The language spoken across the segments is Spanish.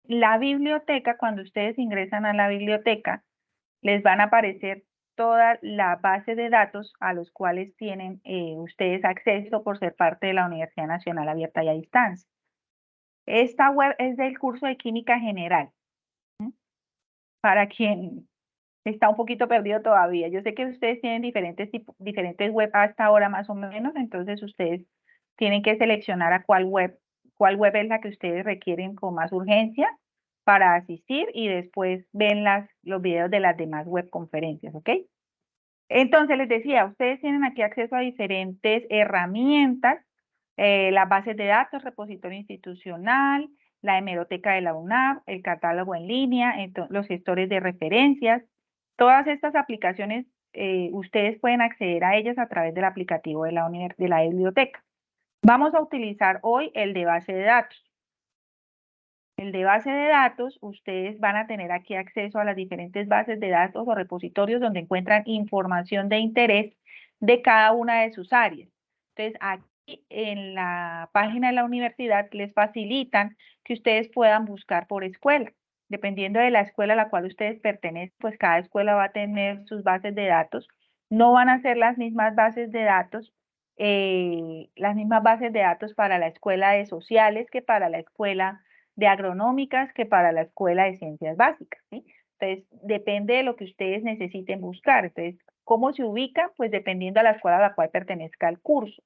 la biblioteca, cuando ustedes ingresan a la biblioteca, les van a aparecer toda la base de datos a los cuales tienen ustedes acceso por ser parte de la Universidad Nacional Abierta y a Distancia. Esta web es del curso de Química General, ¿m? Para quien está un poquito perdido todavía. Yo sé que ustedes tienen diferentes web hasta ahora más o menos, entonces ustedes tienen que seleccionar a cuál web es la que ustedes requieren con más urgencia para asistir y después ven los videos de las demás web conferencias, ¿ok? Entonces les decía, ustedes tienen aquí acceso a diferentes herramientas, las bases de datos, repositorio institucional, la hemeroteca de la UNAV, el catálogo en línea, los gestores de referencias. Todas estas aplicaciones, ustedes pueden acceder a ellas a través del aplicativo de de la biblioteca. Vamos a utilizar hoy el de base de datos. El de base de datos, ustedes van a tener aquí acceso a las diferentes bases de datos o repositorios donde encuentran información de interés de cada una de sus áreas. Entonces, aquí en la página de la universidad les facilitan que ustedes puedan buscar por escuela. Dependiendo de la escuela a la cual ustedes pertenecen, pues cada escuela va a tener sus bases de datos. No van a ser las mismas bases de datos para la escuela de sociales que para la escuela de agronómicas que para la escuela de ciencias básicas, ¿sí? Entonces, depende de lo que ustedes necesiten buscar. Entonces, ¿cómo se ubica? Pues dependiendo a la escuela a la cual pertenezca el curso.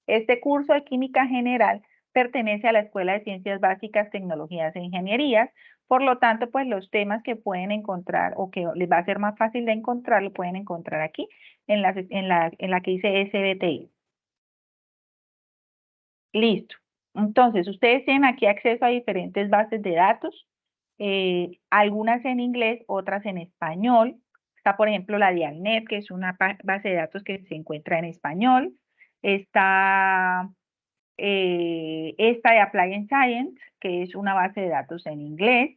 Este curso de Química General pertenece a la Escuela de Ciencias Básicas, Tecnologías e Ingenierías, por lo tanto, pues los temas que pueden encontrar o que les va a ser más fácil de encontrar, lo pueden encontrar aquí en la que dice SBTI. Listo. Entonces, ustedes tienen aquí acceso a diferentes bases de datos, algunas en inglés, otras en español. Está, por ejemplo, la de ALNET, que es una base de datos que se encuentra en español. Está esta de Applied Science, que es una base de datos en inglés.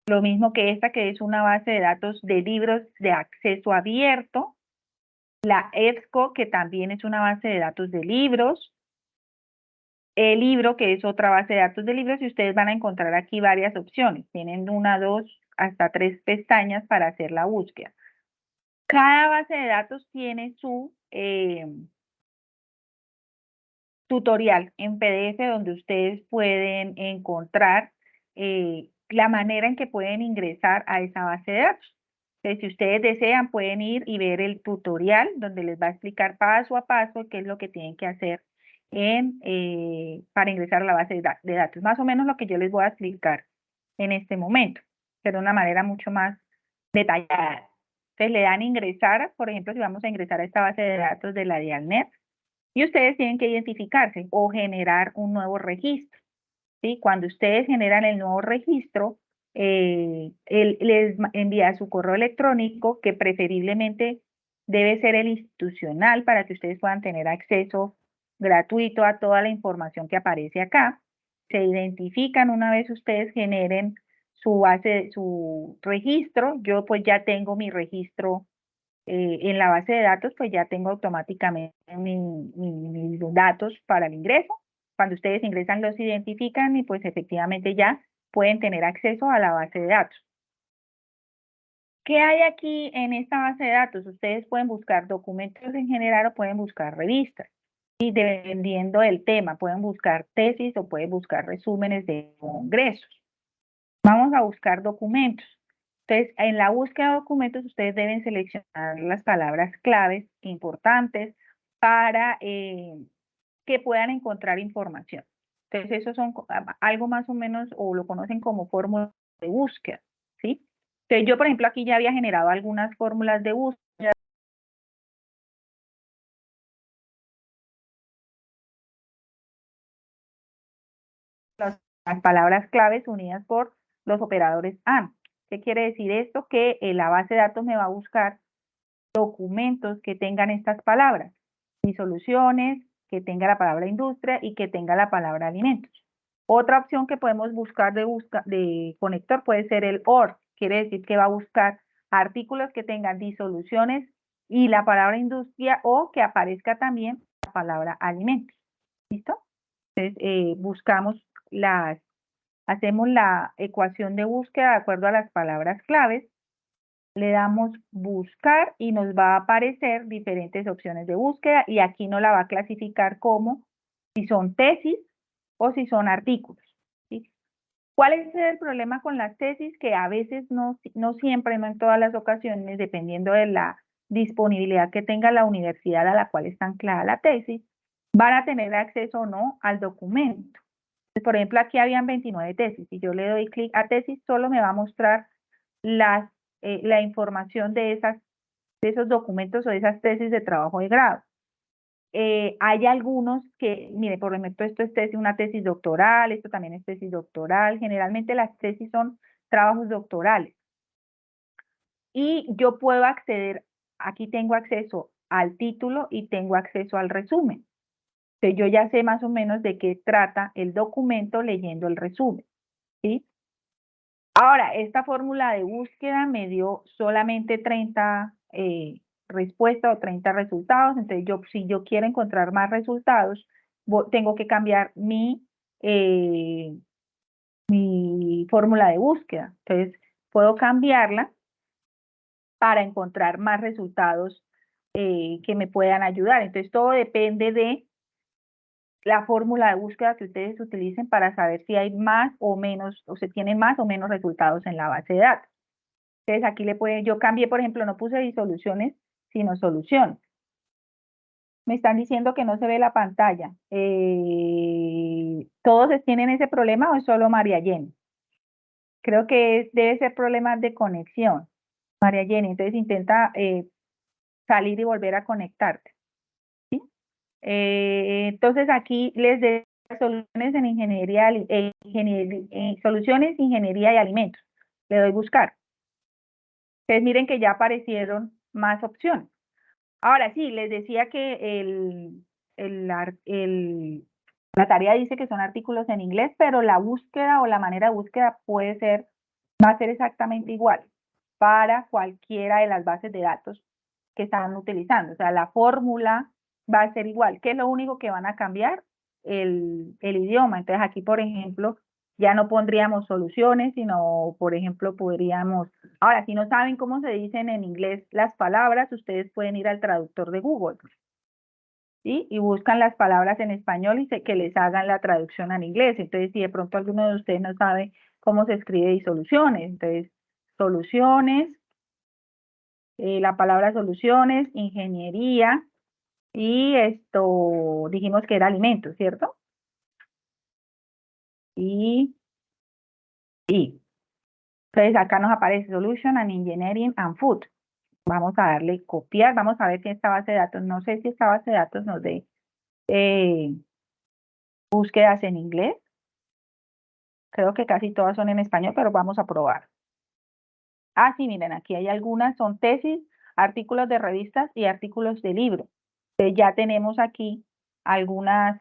Lo mismo que esta, que es una base de datos de libros de acceso abierto. La EBSCO, que también es una base de datos de libros. El libro, que es otra base de datos de libros, y ustedes van a encontrar aquí varias opciones. Tienen una, dos, hasta tres pestañas para hacer la búsqueda. Cada base de datos tiene su tutorial en PDF donde ustedes pueden encontrar la manera en que pueden ingresar a esa base de datos. Entonces, si ustedes desean, pueden ir y ver el tutorial donde les va a explicar paso a paso qué es lo que tienen que hacer para ingresar a la base de datos. Más o menos lo que yo les voy a explicar en este momento, pero de una manera mucho más detallada. Entonces, le dan ingresar, por ejemplo, si vamos a ingresar a esta base de datos de la DIALNET, y ustedes tienen que identificarse o generar un nuevo registro, ¿sí? Cuando ustedes generan el nuevo registro, él les envía su correo electrónico, que preferiblemente debe ser el institucional para que ustedes puedan tener acceso gratuito a toda la información que aparece acá. Se identifican una vez ustedes generen su registro. Yo pues ya tengo mi registro en la base de datos, pues ya tengo automáticamente mis datos para el ingreso. Cuando ustedes ingresan, los identifican y pues efectivamente ya pueden tener acceso a la base de datos. ¿Qué hay aquí en esta base de datos? Ustedes pueden buscar documentos en general o pueden buscar revistas. Y dependiendo del tema, pueden buscar tesis o pueden buscar resúmenes de congresos. Vamos a buscar documentos. Entonces, en la búsqueda de documentos, ustedes deben seleccionar las palabras claves importantes para que puedan encontrar información. Entonces, eso son algo más o menos, o lo conocen como fórmulas de búsqueda, ¿sí? Entonces, yo, por ejemplo, aquí ya había generado algunas fórmulas de búsqueda. Las palabras claves unidas por los operadores AND. ¿Qué quiere decir esto? Que la base de datos me va a buscar documentos que tengan estas palabras, disoluciones, que tenga la palabra industria y que tenga la palabra alimentos. Otra opción que podemos buscar de conector puede ser el OR, quiere decir que va a buscar artículos que tengan disoluciones y la palabra industria, o que aparezca también la palabra alimentos. ¿Listo? Entonces, buscamos hacemos la ecuación de búsqueda de acuerdo a las palabras claves, le damos buscar y nos va a aparecer diferentes opciones de búsqueda y aquí nos la va a clasificar como si son tesis o si son artículos. ¿Sí? ¿Cuál es el problema con las tesis? Que a veces no siempre, no en todas las ocasiones, dependiendo de la disponibilidad que tenga la universidad a la cual está anclada la tesis, van a tener acceso o no al documento. Por ejemplo, aquí habían 29 tesis. Si yo le doy clic a tesis, solo me va a mostrar la información de esos documentos o de esas tesis de trabajo de grado. Hay algunos que, mire, por ejemplo, esto es una tesis doctoral, esto también es tesis doctoral. Generalmente las tesis son trabajos doctorales. Y yo puedo acceder, aquí tengo acceso al título y tengo acceso al resumen. Entonces yo ya sé más o menos de qué trata el documento leyendo el resumen. ¿Sí? Ahora, esta fórmula de búsqueda me dio solamente 30 respuestas o 30 resultados. Entonces, si yo quiero encontrar más resultados, tengo que cambiar mi fórmula de búsqueda. Entonces, puedo cambiarla para encontrar más resultados que me puedan ayudar. Entonces, todo depende de la fórmula de búsqueda que ustedes utilicen para saber si hay más o menos, o se tienen más o menos resultados en la base de datos. Entonces aquí yo cambié, por ejemplo, no puse disoluciones, sino solución. Me están diciendo que no se ve la pantalla. ¿Todos tienen ese problema o es solo María Jenny? Creo que debe ser problema de conexión. María Jenny, entonces intenta salir y volver a conectarte. ¿Sí? Entonces aquí les doy soluciones en soluciones, ingeniería y alimentos. Le doy buscar. Entonces miren que ya aparecieron más opciones. Ahora sí, les decía que la tarea dice que son artículos en inglés, pero la búsqueda o la manera de búsqueda va a ser exactamente igual para cualquiera de las bases de datos que están utilizando. O sea, la fórmula va a ser igual. ¿Qué es lo único que van a cambiar? El idioma. Entonces aquí, por ejemplo, ya no pondríamos soluciones, sino, por ejemplo, podríamos... Ahora, si no saben cómo se dicen en inglés las palabras, ustedes pueden ir al traductor de Google, ¿sí? Y buscan las palabras en español y que les hagan la traducción al inglés. Entonces, si de pronto alguno de ustedes no sabe cómo se escribe disoluciones, entonces, soluciones, la palabra soluciones, ingeniería, y esto dijimos que era alimentos, ¿cierto? Y entonces acá nos aparece Solution and Engineering and Food. Vamos a darle copiar, vamos a ver si esta base de datos, no sé si esta base de datos nos dé búsquedas en inglés. Creo que casi todas son en español, pero vamos a probar. Ah, sí, miren, aquí hay algunas, son tesis, artículos de revistas y artículos de libros. Entonces ya tenemos aquí algunos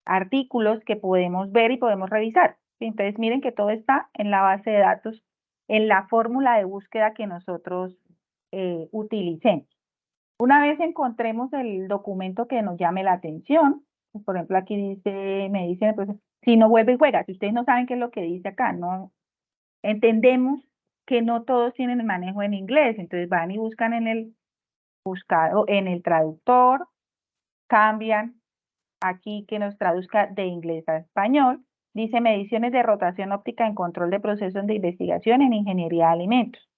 artículos que podemos ver y podemos revisar. Entonces miren que todo está en la base de datos, en la fórmula de búsqueda que nosotros utilicemos. Una vez encontremos el documento que nos llame la atención, pues, por ejemplo, aquí dice, me dicen, pues, si no vuelve y juega, si ustedes no saben qué es lo que dice acá, no entendemos que no todos tienen el manejo en inglés, entonces van y buscan en el buscado, en el traductor, cambian aquí que nos traduzca de inglés a español, dice mediciones de rotación óptica en control de procesos de investigación en ingeniería de alimentos.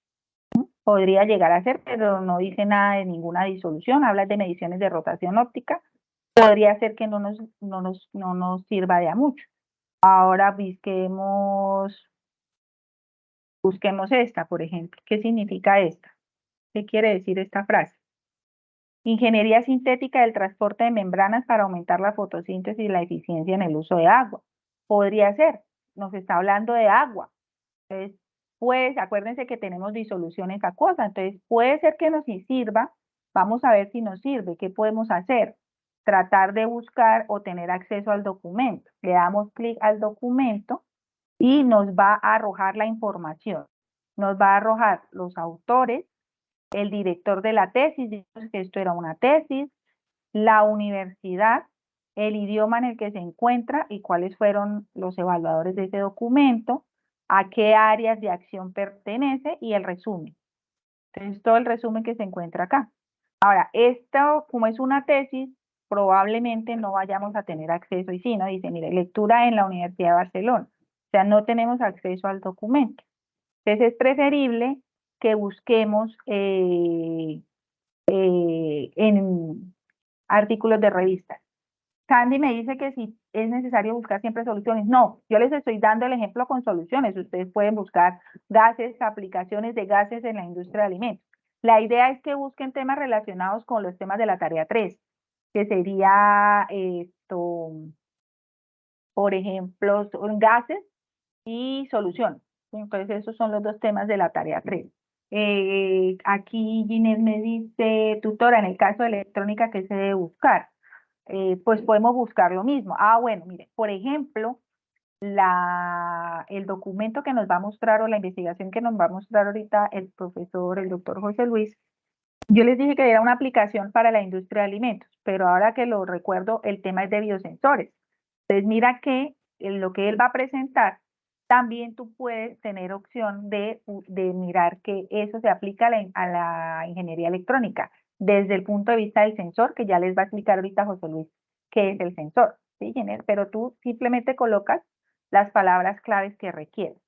Podría llegar a ser, pero no dice nada de ninguna disolución, habla de mediciones de rotación óptica, podría ser que no nos sirva de a mucho. Ahora busquemos esta, por ejemplo. ¿Qué significa esta? ¿Qué quiere decir esta frase? Ingeniería sintética del transporte de membranas para aumentar la fotosíntesis y la eficiencia en el uso de agua. Podría ser, nos está hablando de agua. Entonces, pues acuérdense que tenemos disoluciones acuosas, entonces puede ser que nos sirva, vamos a ver si nos sirve, ¿qué podemos hacer? Tratar de buscar o tener acceso al documento. Le damos clic al documento y nos va a arrojar la información. Nos va a arrojar los autores, el director de la tesis, digamos que esto era una tesis, la universidad, el idioma en el que se encuentra y cuáles fueron los evaluadores de ese documento, a qué áreas de acción pertenece y el resumen. Entonces, todo el resumen que se encuentra acá. Ahora, esto, como es una tesis, probablemente no vayamos a tener acceso. Y sí, ¿no? Dice, mire, lectura en la Universidad de Barcelona. O sea, no tenemos acceso al documento. Entonces, es preferible que busquemos en artículos de revistas. Candy me dice que si es necesario buscar siempre soluciones. No, yo les estoy dando el ejemplo con soluciones. Ustedes pueden buscar gases, aplicaciones de gases en la industria de alimentos. La idea es que busquen temas relacionados con los temas de la tarea 3, que sería esto, por ejemplo, son gases y soluciones. Entonces, esos son los dos temas de la tarea 3. Aquí Ginés me dice, tutora, en el caso de electrónica, ¿qué se debe buscar? Pues podemos buscar lo mismo. Ah, bueno, mire, por ejemplo, el documento que nos va a mostrar o la investigación que nos va a mostrar ahorita el profesor, el doctor José Luis, yo les dije que era una aplicación para la industria de alimentos, pero ahora que lo recuerdo, el tema es de biosensores. Entonces, mira que en lo que él va a presentar, también tú puedes tener opción de mirar que eso se aplica a la ingeniería electrónica desde el punto de vista del sensor, que ya les va a explicar ahorita José Luis qué es el sensor, ¿sí? Pero tú simplemente colocas las palabras claves que requieres.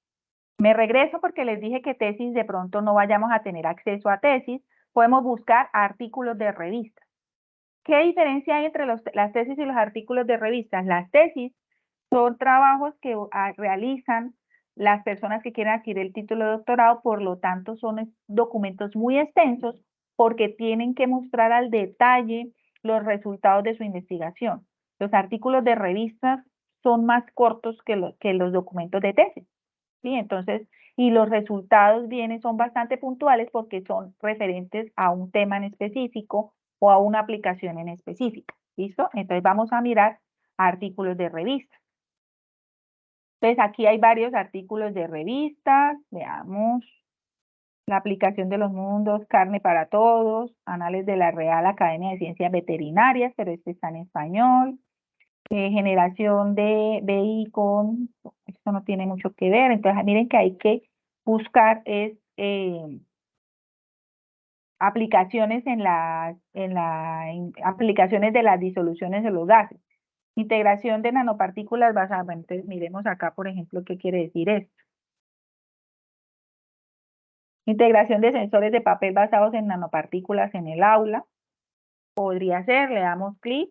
Me regreso porque les dije que tesis de pronto no vayamos a tener acceso a tesis, podemos buscar artículos de revistas. ¿Qué diferencia hay entre las tesis y los artículos de revistas? Las tesis son trabajos que realizan las personas que quieren adquirir el título de doctorado, por lo tanto son documentos muy extensos porque tienen que mostrar al detalle los resultados de su investigación. Los artículos de revistas son más cortos que los documentos de tesis, ¿sí? Entonces, y los resultados son bastante puntuales porque son referentes a un tema en específico o a una aplicación en específica, ¿listo? Entonces vamos a mirar artículos de revistas. Entonces aquí hay varios artículos de revistas, veamos, la aplicación de los mundos, carne para todos, anales de la Real Academia de Ciencias Veterinarias, pero este está en español, generación de vehículos, esto no tiene mucho que ver, entonces miren que hay que buscar aplicaciones aplicaciones de las disoluciones de los gases. Integración de nanopartículas basadas, bueno, entonces miremos acá, por ejemplo, qué quiere decir esto. Integración de sensores de papel basados en nanopartículas en el aula. Podría ser, le damos clic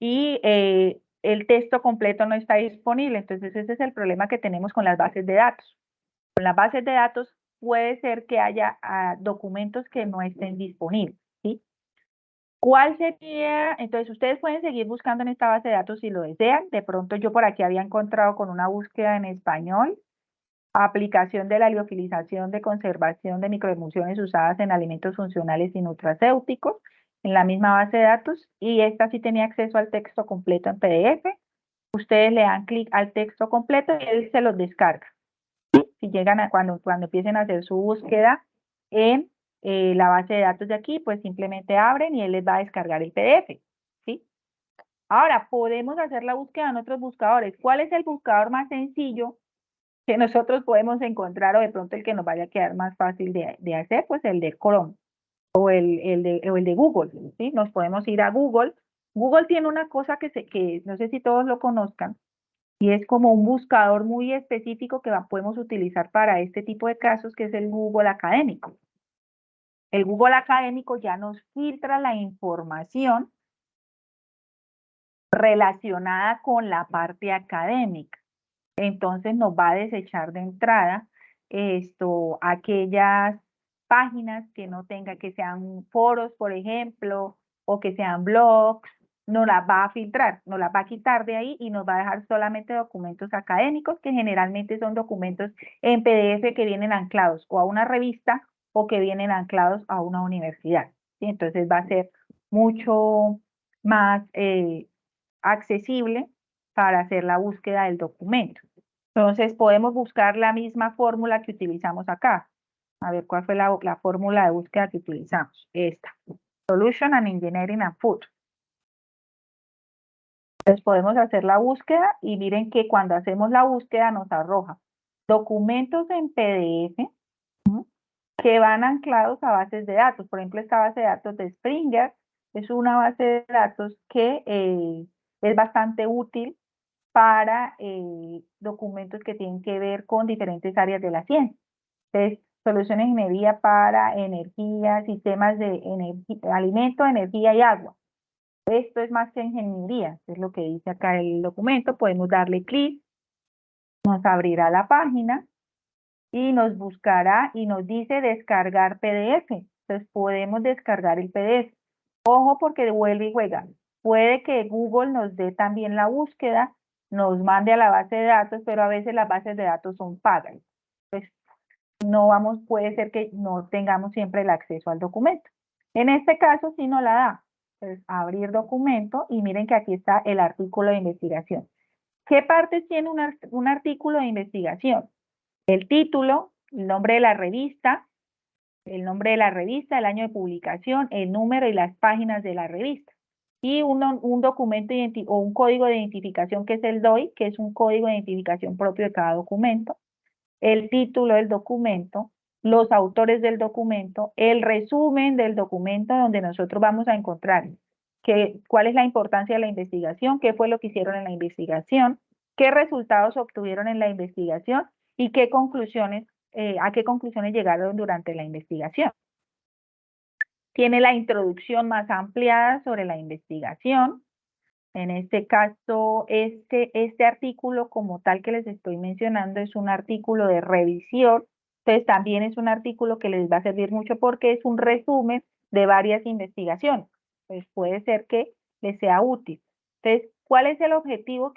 y el texto completo no está disponible. Entonces ese es el problema que tenemos con las bases de datos. Con las bases de datos puede ser que haya documentos que no estén disponibles, ¿sí? ¿Cuál sería? Entonces ustedes pueden seguir buscando en esta base de datos si lo desean. De pronto yo por aquí había encontrado con una búsqueda en español, aplicación de la liofilización de conservación de microemulsiones usadas en alimentos funcionales y nutracéuticos en la misma base de datos, y esta sí tenía acceso al texto completo en PDF. Ustedes le dan clic al texto completo y él se los descarga. Si llegan cuando empiecen a hacer su búsqueda en la base de datos de aquí, pues simplemente abren y él les va a descargar el PDF, ¿sí? Ahora, podemos hacer la búsqueda en otros buscadores. ¿Cuál es el buscador más sencillo que nosotros podemos encontrar, o de pronto el que nos vaya a quedar más fácil de hacer? Pues el de Chrome o el de Google, ¿sí? Nos podemos ir a Google. Google tiene una cosa que no sé si todos lo conozcan, y es como un buscador muy específico que podemos utilizar para este tipo de casos, que es el Google Académico. El Google Académico ya nos filtra la información relacionada con la parte académica. Entonces nos va a desechar de entrada aquellas páginas que no tenga, que sean foros, por ejemplo, o que sean blogs, nos las va a filtrar, nos las va a quitar de ahí y nos va a dejar solamente documentos académicos, que generalmente son documentos en PDF que vienen anclados o a una revista o que vienen anclados a una universidad, ¿sí? Entonces va a ser mucho más accesible para hacer la búsqueda del documento. Entonces podemos buscar la misma fórmula que utilizamos acá. A ver, ¿cuál fue la fórmula de búsqueda que utilizamos? Esta. Solution and Engineering and Food. Entonces podemos hacer la búsqueda y miren que cuando hacemos la búsqueda nos arroja documentos en PDF, ¿no?, que van anclados a bases de datos. Por ejemplo, esta base de datos de Springer es una base de datos que es bastante útil para documentos que tienen que ver con diferentes áreas de la ciencia. Entonces, soluciones de ingeniería para energía, sistemas de alimento, energía y agua. Esto es más que ingeniería, es lo que dice acá el documento. Podemos darle clic, nos abrirá la página y nos buscará y nos dice descargar PDF. Entonces podemos descargar el PDF. Ojo porque vuelve y juega. Puede que Google nos dé también la búsqueda, nos mande a la base de datos, pero a veces las bases de datos son pagas. Pues no vamos, puede ser que no tengamos siempre el acceso al documento. En este caso sí nos la da. Entonces, abrir documento y miren que aquí está el artículo de investigación. ¿Qué partes tiene un artículo de investigación? El título, el nombre de la revista, el año de publicación, el número y las páginas de la revista. Y un documento o un código de identificación que es el DOI, que es un código de identificación propio de cada documento, el título del documento, los autores del documento, el resumen del documento donde nosotros vamos a encontrar cuál es la importancia de la investigación, qué fue lo que hicieron en la investigación, qué resultados obtuvieron en la investigación y qué conclusiones, a qué conclusiones llegaron durante la investigación. Tiene la introducción más ampliada sobre la investigación. En este caso, este artículo como tal que les estoy mencionando es un artículo de revisión. Entonces también es un artículo que les va a servir mucho porque es un resumen de varias investigaciones. Entonces puede ser que les sea útil. Entonces, ¿cuál es el objetivo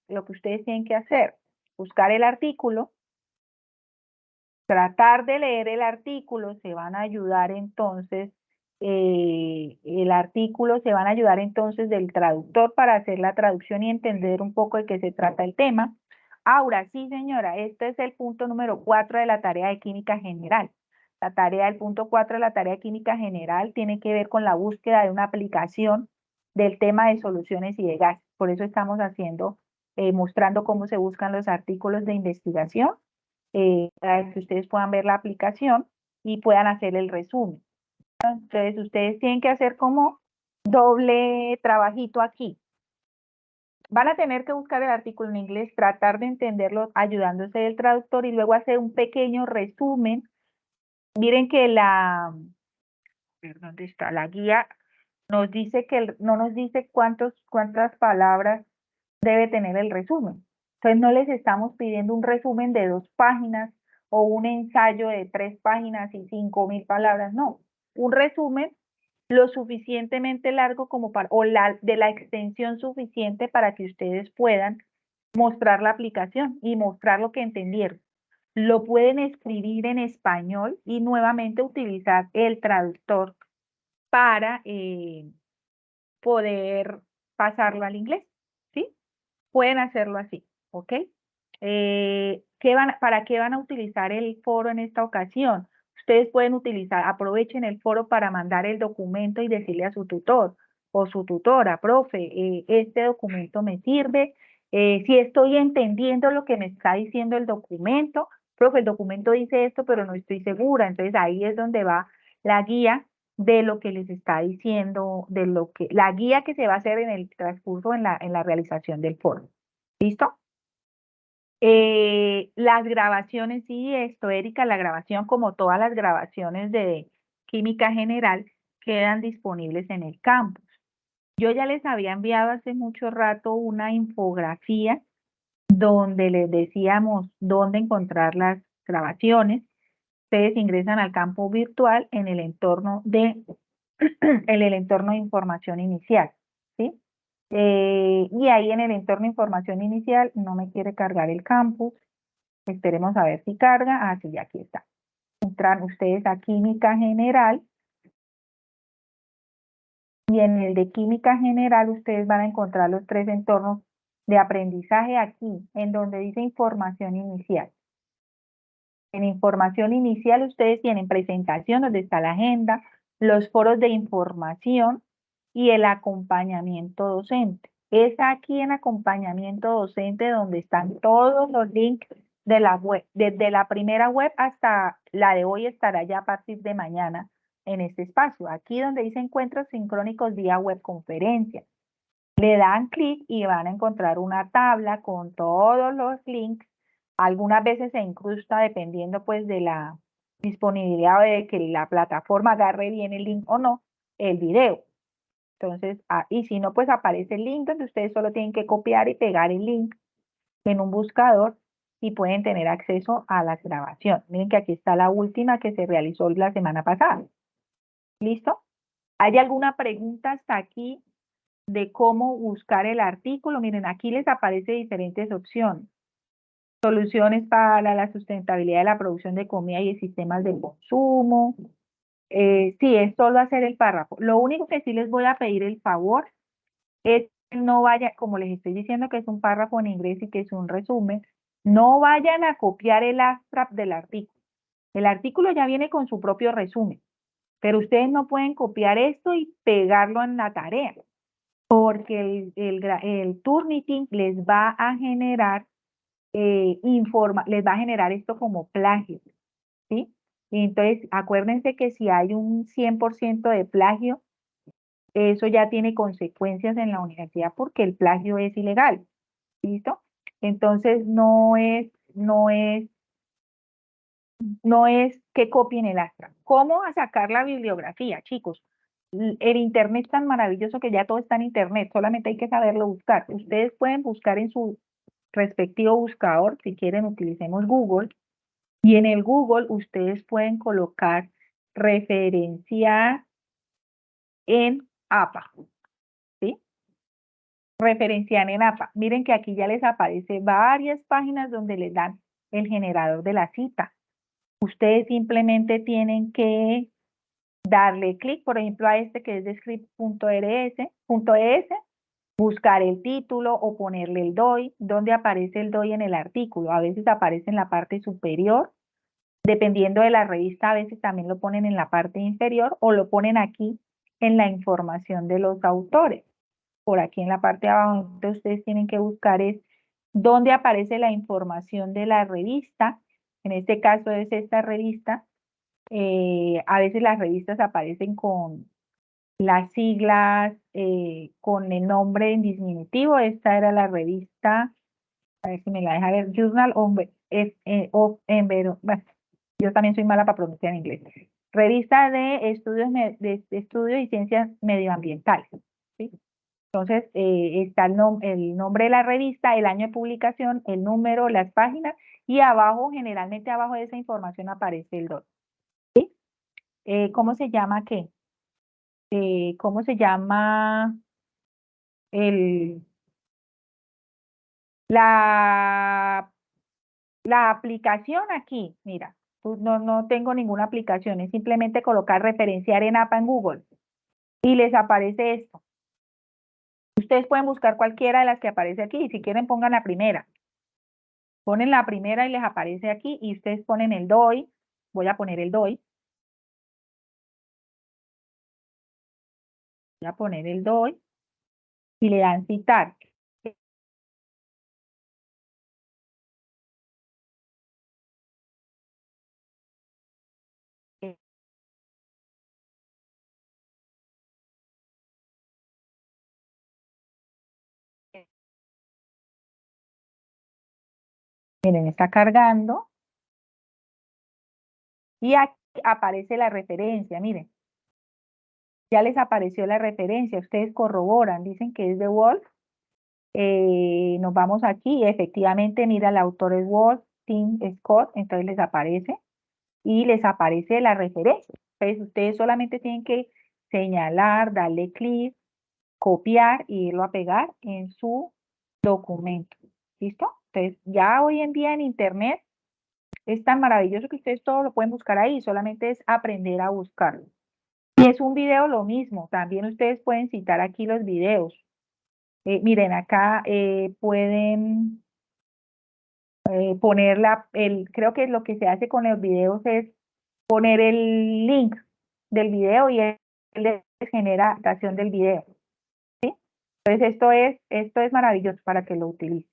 lo que ustedes tienen que hacer? Buscar el artículo, tratar de leer el artículo, se van a ayudar entonces, del traductor para hacer la traducción y entender un poco de qué se trata el tema. Ahora, sí, señora, este es el punto número 4 de la tarea de química general. La tarea del punto 4 de la tarea de química general tiene que ver con la búsqueda de una aplicación del tema de soluciones y de gas. Por eso estamos mostrando cómo se buscan los artículos de investigación, para que ustedes puedan ver la aplicación y puedan hacer el resumen. Entonces, ustedes tienen que hacer como doble trabajito aquí. Van a tener que buscar el artículo en inglés, tratar de entenderlo ayudándose del traductor y luego hacer un pequeño resumen. Miren que ¿dónde está? La guía nos dice no nos dice cuántas palabras debe tener el resumen. Entonces no les estamos pidiendo un resumen de 2 páginas o un ensayo de 3 páginas y 5.000 palabras, no. Un resumen lo suficientemente largo como de la extensión suficiente para que ustedes puedan mostrar la aplicación y mostrar lo que entendieron. Lo pueden escribir en español y nuevamente utilizar el traductor para poder pasarlo al inglés, ¿sí? Pueden hacerlo así, ¿ok? ¿Para qué van a utilizar el foro en esta ocasión? Ustedes pueden aprovechen el foro para mandar el documento y decirle a su tutor o su tutora, profe, este documento me sirve, si estoy entendiendo lo que me está diciendo el documento, profe, el documento dice esto, pero no estoy segura. Entonces ahí es donde va la guía de lo que les está diciendo, la guía que se va a hacer en el transcurso en la realización del foro. ¿Listo? Las grabaciones, sí, esto, Erika, la grabación, como todas las grabaciones de química general, quedan disponibles en el campus. Yo ya les había enviado hace mucho rato una infografía donde les decíamos dónde encontrar las grabaciones. Ustedes ingresan al campo virtual en el entorno de información inicial, ¿sí? Y ahí en el entorno de información inicial no me quiere cargar el campus. Esperemos a ver si carga. Ah, sí, aquí está. Entran ustedes a química general y en el de química general ustedes van a encontrar los 3 entornos de aprendizaje aquí, en donde dice información inicial. En información inicial ustedes tienen presentación, donde está la agenda, los foros de información y el acompañamiento docente. Es aquí en acompañamiento docente donde están todos los links de la web. Desde la primera web hasta la de hoy estará ya a partir de mañana en este espacio. Aquí donde dice encuentros sincrónicos vía webconferencia. Le dan clic y van a encontrar una tabla con todos los links. Algunas veces se incrusta dependiendo pues de la disponibilidad o de que la plataforma agarre bien el link o no, el video. Entonces, y si no, pues aparece el link donde ustedes solo tienen que copiar y pegar el link en un buscador y pueden tener acceso a la grabación. Miren que aquí está la última que se realizó la semana pasada. ¿Listo? ¿Hay alguna pregunta hasta aquí de cómo buscar el artículo? Miren, aquí les aparece diferentes opciones. Soluciones para la sustentabilidad de la producción de comida y de sistemas de consumo. Sí, es solo hacer el párrafo. Lo único que sí les voy a pedir el favor es que no vaya, como les estoy diciendo que es un párrafo en inglés y que es un resumen, no vayan a copiar el abstract del artículo. El artículo ya viene con su propio resumen, pero ustedes no pueden copiar esto y pegarlo en la tarea, porque el Turnitin les va a generar les va a generar esto como plagio, ¿sí? Y entonces, acuérdense que si hay un 100% de plagio, eso ya tiene consecuencias en la universidad porque el plagio es ilegal, ¿listo? Entonces, no es que copien el astra. ¿Cómo a sacar la bibliografía, chicos? El internet es tan maravilloso que ya todo está en internet, solamente hay que saberlo buscar. Ustedes pueden buscar en su respectivo buscador, si quieren utilicemos Google, y en el Google ustedes pueden colocar referencia en APA, ¿sí? Referenciar en APA. Miren que aquí ya les aparece varias páginas donde les dan el generador de la cita. Ustedes simplemente tienen que darle clic, por ejemplo, a este que es de script.rs.es, buscar el título o ponerle el DOI. ¿Dónde aparece el DOI en el artículo? A veces aparece en la parte superior. Dependiendo de la revista, a veces también lo ponen en la parte inferior o lo ponen aquí en la información de los autores. Por aquí en la parte de abajo, entonces ustedes tienen que buscar es dónde aparece la información de la revista. En este caso es esta revista. A veces las revistas aparecen con las siglas, con el nombre en diminutivo. Esta era la revista, a ver si me la deja ver, Journal bueno, yo también soy mala para pronunciar en inglés. Revista de estudios, de estudios y ciencias medioambientales, ¿sí? Entonces, está el nombre de la revista, el año de publicación, el número, las páginas, y abajo, generalmente abajo de esa información aparece el DOI. ¿Sí? ¿Cómo se llama qué? ¿Cómo se llama el, la, la aplicación aquí? Mira, no tengo ninguna aplicación, es simplemente colocar referenciar en APA en Google y les aparece esto. Ustedes pueden buscar cualquiera de las que aparece aquí, y si quieren pongan la primera. Ponen la primera y les aparece aquí, y ustedes ponen el DOI, voy a poner el DOI, voy a poner el DOI, y le dan citar. Miren, está cargando, y aquí aparece la referencia, miren. Ya les apareció la referencia, ustedes corroboran, dicen que es de Wolf. Nos vamos aquí, y efectivamente, mira, el autor es Wolf, Tim Scott, entonces les aparece, y les aparece la referencia. Entonces, ustedes solamente tienen que señalar, darle clic, copiar y irlo a pegar en su documento. ¿Listo? Entonces, ya hoy en día en Internet es tan maravilloso que ustedes todo lo pueden buscar ahí, solamente es aprender a buscarlo. Y es un video lo mismo, también ustedes pueden citar aquí los videos. Miren, acá pueden poner creo que lo que se hace con los videos es poner el link del video y él les genera adaptación del video, ¿sí? Entonces, esto es maravilloso para que lo utilice.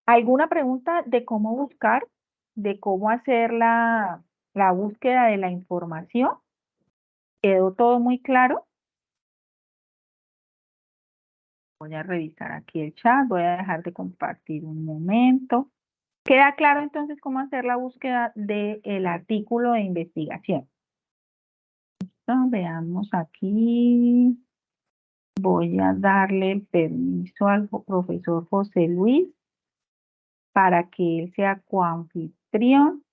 ¿Alguna pregunta de cómo buscar, de cómo hacer la búsqueda de la información? ¿Quedó todo muy claro? Voy a revisar aquí el chat, voy a dejar de compartir un momento. ¿Queda claro entonces cómo hacer la búsqueda del artículo de investigación? Entonces, veamos aquí. Voy a darle el permiso al profesor José Luis para que él sea coanfitrión,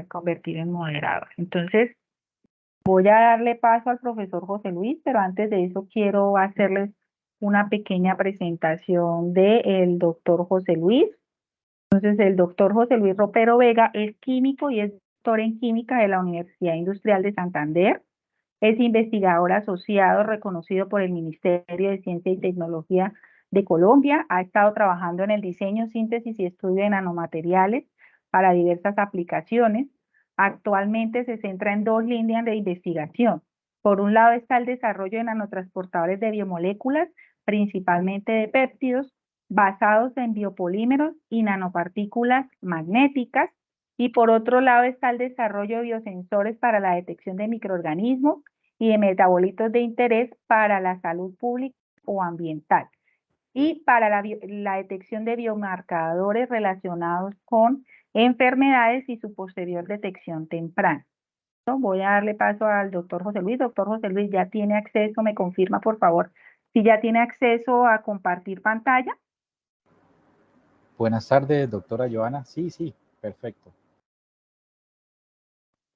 convertir en moderador. Entonces, voy a darle paso al profesor José Luis, pero antes de eso quiero hacerles una pequeña presentación del doctor José Luis. Entonces, el doctor José Luis Ropero Vega es químico y es doctor en química de la Universidad Industrial de Santander. Es investigador asociado reconocido por el Ministerio de Ciencia y Tecnología de Colombia. Ha estado trabajando en el diseño, síntesis y estudio de nanomateriales para diversas aplicaciones. Actualmente se centra en dos líneas de investigación. Por un lado está el desarrollo de nanotransportadores de biomoléculas, principalmente de péptidos, basados en biopolímeros y nanopartículas magnéticas. Y por otro lado está el desarrollo de biosensores para la detección de microorganismos y de metabolitos de interés para la salud pública o ambiental y para la detección de biomarcadores relacionados con enfermedades y su posterior detección temprana. Voy a darle paso al doctor José Luis. Doctor José Luis, ¿ya tiene acceso? ¿Me confirma, por favor, si ya tiene acceso a compartir pantalla? Buenas tardes, doctora Joana. Sí, sí, perfecto.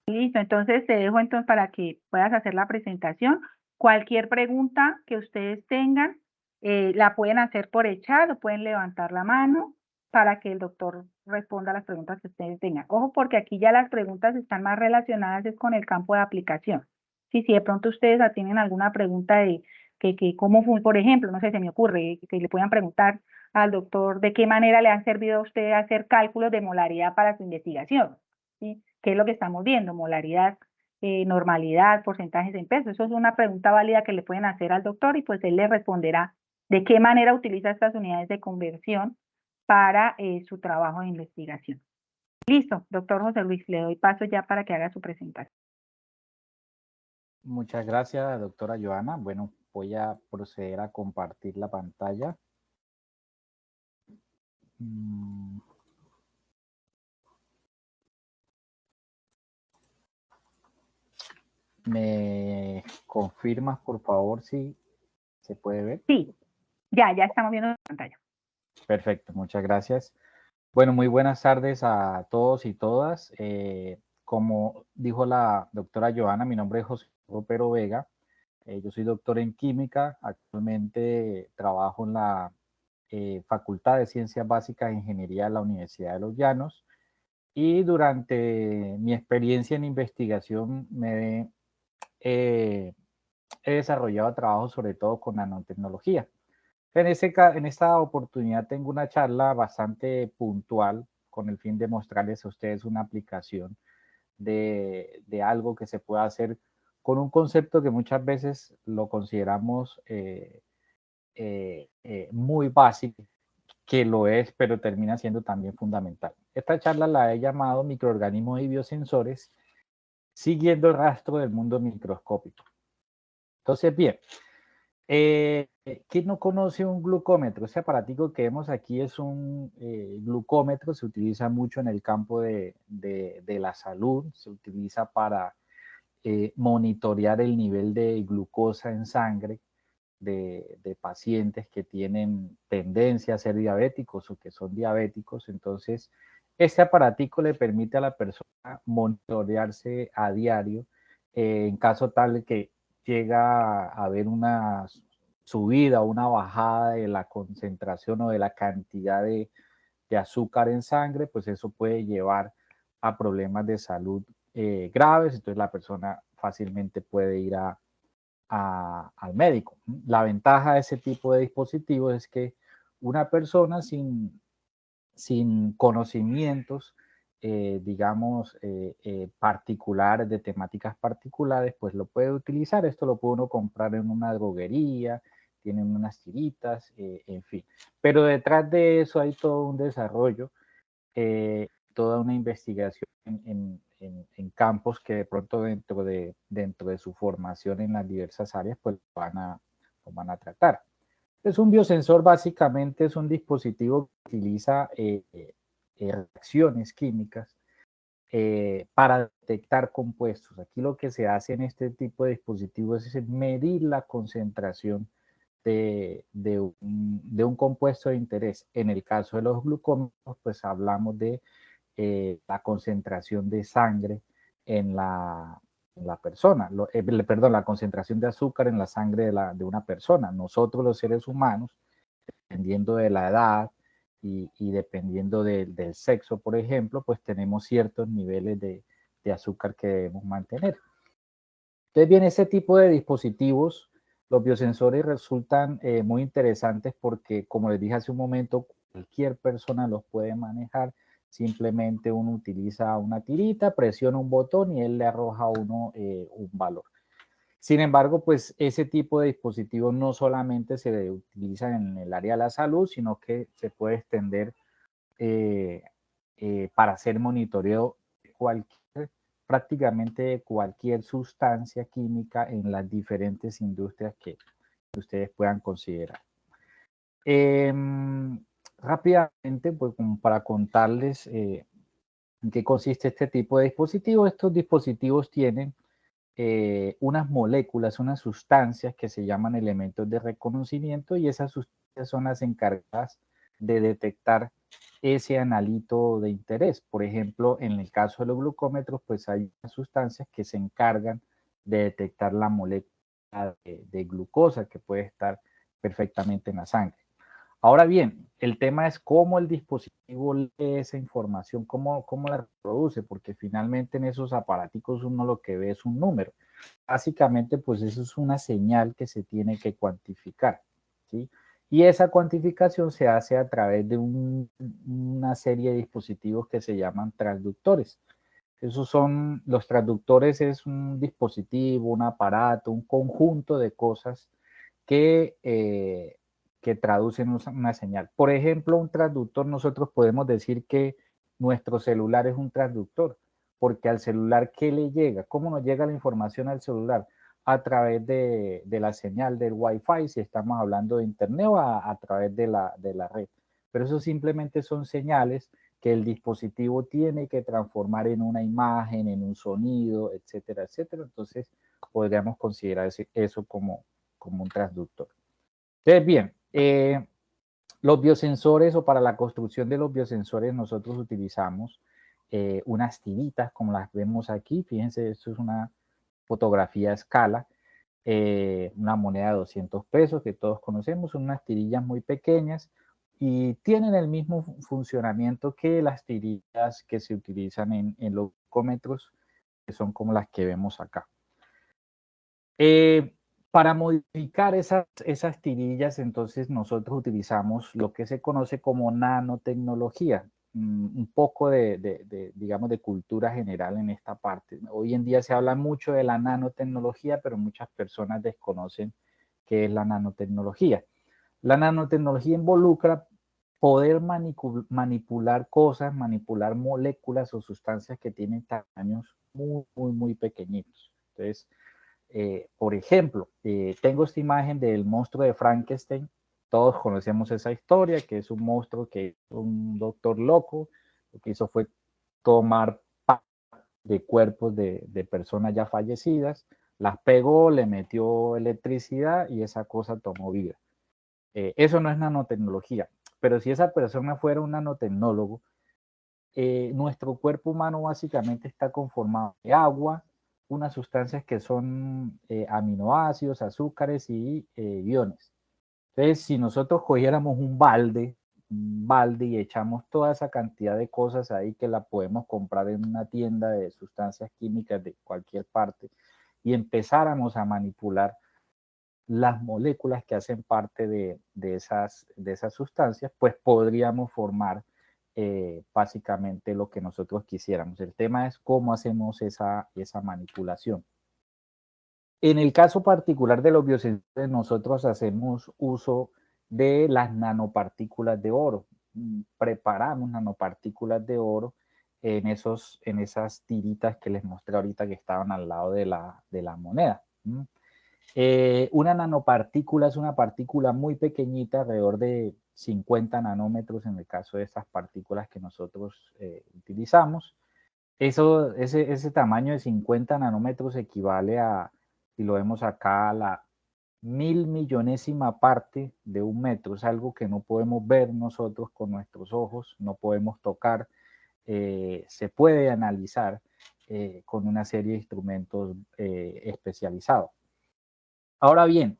Listo, entonces te dejo entonces para que puedas hacer la presentación. Cualquier pregunta que ustedes tengan, la pueden hacer por el chat o pueden levantar la mano para que el doctor responda a las preguntas que ustedes tengan. Ojo, porque aquí ya las preguntas están más relacionadas es con el campo de aplicación. Si de pronto ustedes tienen alguna pregunta de cómo fue, por ejemplo, no sé, se me ocurre que le puedan preguntar al doctor de qué manera le han servido a usted hacer cálculos de molaridad para su investigación, ¿sí? ¿Qué es lo que estamos viendo? Molaridad, normalidad, porcentajes en peso. Eso es una pregunta válida que le pueden hacer al doctor y pues él le responderá de qué manera utiliza estas unidades de conversión para su trabajo de investigación. Listo, doctor José Luis, le doy paso ya para que haga su presentación. Muchas gracias, doctora Joana. Bueno, voy a proceder a compartir la pantalla. ¿Me confirmas, por favor, si se puede ver? Sí, ya estamos viendo la pantalla. Perfecto, muchas gracias. Bueno, muy buenas tardes a todos y todas. Como dijo la doctora Joana, mi nombre es José Ropero Vega. Yo soy doctor en química. Actualmente trabajo en la Facultad de Ciencias Básicas e Ingeniería de la Universidad de Los Llanos. Y durante mi experiencia en investigación he desarrollado trabajos sobre todo con nanotecnología. En esta oportunidad tengo una charla bastante puntual con el fin de mostrarles a ustedes una aplicación de algo que se puede hacer con un concepto que muchas veces lo consideramos muy básico, que lo es, pero termina siendo también fundamental. Esta charla la he llamado Microorganismos y biosensores, siguiendo el rastro del mundo microscópico. Entonces, bien, ¿quién no conoce un glucómetro? Ese aparatico que vemos aquí es un glucómetro, se utiliza mucho en el campo de la salud, se utiliza para monitorear el nivel de glucosa en sangre de pacientes que tienen tendencia a ser diabéticos o que son diabéticos. Entonces, este aparatico le permite a la persona monitorearse a diario en caso tal de que llega a haber una subida o una bajada de la concentración o de la cantidad de azúcar en sangre, pues eso puede llevar a problemas de salud graves. Entonces la persona fácilmente puede ir al médico. La ventaja de ese tipo de dispositivos es que una persona sin conocimientos digamos, particulares, de temáticas particulares, pues lo puede utilizar. Esto lo puede uno comprar en una droguería, tienen unas tiritas, en fin. Pero detrás de eso hay todo un desarrollo, toda una investigación en campos que de pronto dentro de su formación en las diversas áreas, pues lo van a tratar. Es un biosensor, básicamente es un dispositivo que utiliza reacciones químicas para detectar compuestos. Aquí lo que se hace en este tipo de dispositivos es medir la concentración de un compuesto de interés. En el caso de los glucómetros, pues hablamos de la concentración de sangre en la persona, perdón, la concentración de azúcar en la sangre de una persona. Nosotros los seres humanos, dependiendo de la edad y dependiendo del sexo, por ejemplo, pues tenemos ciertos niveles de azúcar que debemos mantener. Entonces, bien, ese tipo de dispositivos, los biosensores resultan muy interesantes porque, como les dije hace un momento, cualquier persona los puede manejar. Simplemente uno utiliza una tirita, presiona un botón y él le arroja a uno un valor. Sin embargo, pues ese tipo de dispositivos no solamente se utilizan en el área de la salud, sino que se puede extender eh, para hacer monitoreo de prácticamente cualquier sustancia química en las diferentes industrias que ustedes puedan considerar. Eh, Rápidamente, pues como para contarles en qué consiste este tipo de dispositivos. Estos dispositivos tienen unas moléculas, unas sustancias que se llaman elementos de reconocimiento, y esas sustancias son las encargadas de detectar ese analito de interés. Por ejemplo, en el caso de los glucómetros, pues hay unas sustancias que se encargan de detectar la molécula de glucosa que puede estar perfectamente en la sangre. Ahora bien, el tema es cómo el dispositivo lee esa información, cómo la reproduce, porque finalmente en esos aparaticos uno lo que ve es un número. Básicamente, pues eso es una señal que se tiene que cuantificar, ¿sí? Y esa cuantificación se hace a través de una serie de dispositivos que se llaman transductores. Esos son, los transductores es un dispositivo, un aparato, un conjunto de cosas que traducen una señal. Por ejemplo, un transductor, nosotros podemos decir que nuestro celular es un transductor, porque al celular, ¿qué le llega? ¿Cómo nos llega la información al celular? A través de la señal del Wi-Fi, si estamos hablando de Internet, o a través de la red. Pero eso simplemente son señales que el dispositivo tiene que transformar en una imagen, en un sonido, etcétera, etcétera. Entonces, podríamos considerar eso como un transductor. Entonces, bien, los biosensores, o para la construcción de los biosensores, nosotros utilizamos unas tiritas como las vemos aquí. Fíjense, esto es una fotografía a escala, una moneda de 200 pesos que todos conocemos, son unas tirillas muy pequeñas y tienen el mismo funcionamiento que las tirillas que se utilizan en los glucómetros, que son como las que vemos acá. Para modificar esas tirillas, entonces nosotros utilizamos lo que se conoce como nanotecnología, un poco digamos, de cultura general en esta parte. Hoy en día se habla mucho de la nanotecnología, pero muchas personas desconocen qué es la nanotecnología. La nanotecnología involucra poder manipular cosas, manipular moléculas o sustancias que tienen tamaños muy, muy, muy pequeñitos. Entonces, por ejemplo, tengo esta imagen del monstruo de Frankenstein. Todos conocemos esa historia, que es un monstruo que es un doctor loco. Lo que hizo fue tomar de cuerpos de personas ya fallecidas, las pegó, le metió electricidad y esa cosa tomó vida. Eso no es nanotecnología, pero si esa persona fuera un nanotecnólogo, nuestro cuerpo humano básicamente está conformado de agua, unas sustancias que son aminoácidos, azúcares y iones. Entonces, si nosotros cogiéramos un balde y echamos toda esa cantidad de cosas ahí que la podemos comprar en una tienda de sustancias químicas de cualquier parte, y empezáramos a manipular las moléculas que hacen parte de esas sustancias, pues podríamos formar básicamente lo que nosotros quisiéramos. El tema es cómo hacemos esa manipulación. En el caso particular de los biosensores, nosotros hacemos uso de las nanopartículas de oro. Preparamos nanopartículas de oro en esas tiritas que les mostré ahorita que estaban al lado de la moneda. Una nanopartícula es una partícula muy pequeñita, alrededor de 50 nanómetros en el caso de estas partículas que nosotros utilizamos. Ese tamaño de 50 nanómetros equivale a, si lo vemos acá, a la 1.000.000.000ª parte de un metro. Es algo que no podemos ver nosotros con nuestros ojos, no podemos tocar, se puede analizar con una serie de instrumentos especializados. Ahora bien,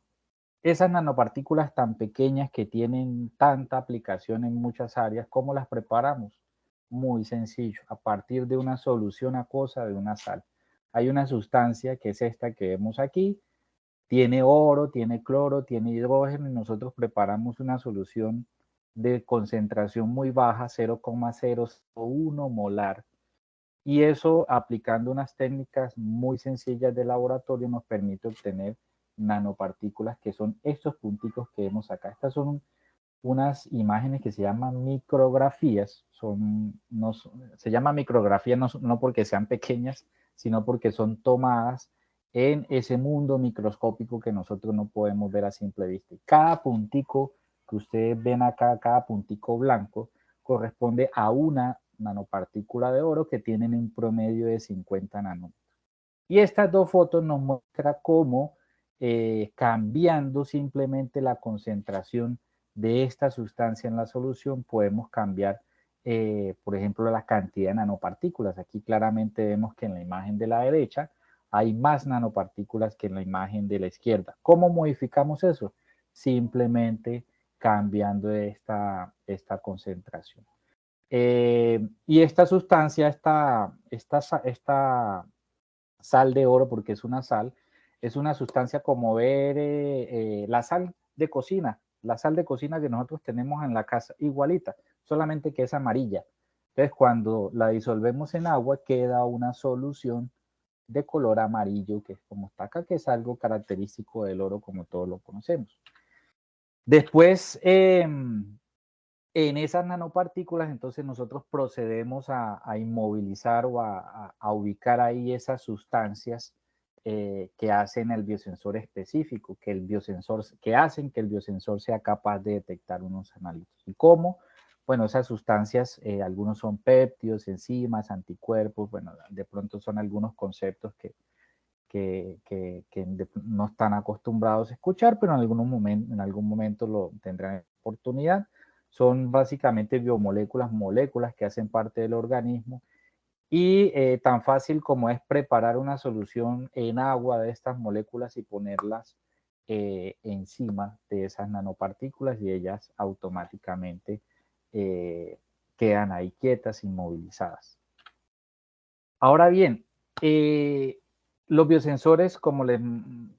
esas nanopartículas tan pequeñas que tienen tanta aplicación en muchas áreas, ¿cómo las preparamos? Muy sencillo, a partir de una solución acuosa de una sal. Hay una sustancia que es esta que vemos aquí, tiene oro, tiene cloro, tiene hidrógeno y nosotros preparamos una solución de concentración muy baja, 0,001 molar. Y eso, aplicando unas técnicas muy sencillas de laboratorio, nos permite obtener nanopartículas que son estos punticos que vemos acá. Estas son unas imágenes que se llaman micrografías. Se llama micrografía no porque sean pequeñas, sino porque son tomadas en ese mundo microscópico que nosotros no podemos ver a simple vista. Cada puntico que ustedes ven acá, cada puntico blanco, corresponde a una nanopartícula de oro que tienen un promedio de 50 nanómetros. Y estas dos fotos nos muestran cómo cambiando simplemente la concentración de esta sustancia en la solución podemos cambiar, por ejemplo, la cantidad de nanopartículas. Aquí claramente vemos que en la imagen de la derecha hay más nanopartículas que en la imagen de la izquierda. ¿Cómo modificamos eso? Simplemente cambiando esta concentración. Y esta sustancia, esta sal de oro, porque es una sal, es una sustancia como ver la sal de cocina que nosotros tenemos en la casa, igualita, solamente que es amarilla. Entonces, cuando la disolvemos en agua, queda una solución de color amarillo, que es como está acá, que es algo característico del oro como todos lo conocemos. Después, en esas nanopartículas, entonces nosotros procedemos a inmovilizar o a ubicar ahí esas sustancias que hacen el biosensor específico, que hacen que el biosensor sea capaz de detectar unos analitos. ¿Y cómo? Bueno, esas sustancias, algunos son péptidos, enzimas, anticuerpos, bueno, de pronto son algunos conceptos que no están acostumbrados a escuchar, pero en algún momento lo tendrán oportunidad. Son básicamente biomoléculas, moléculas que hacen parte del organismo y tan fácil como es preparar una solución en agua de estas moléculas y ponerlas encima de esas nanopartículas y ellas automáticamente quedan ahí quietas, inmovilizadas. Ahora bien, los biosensores, como les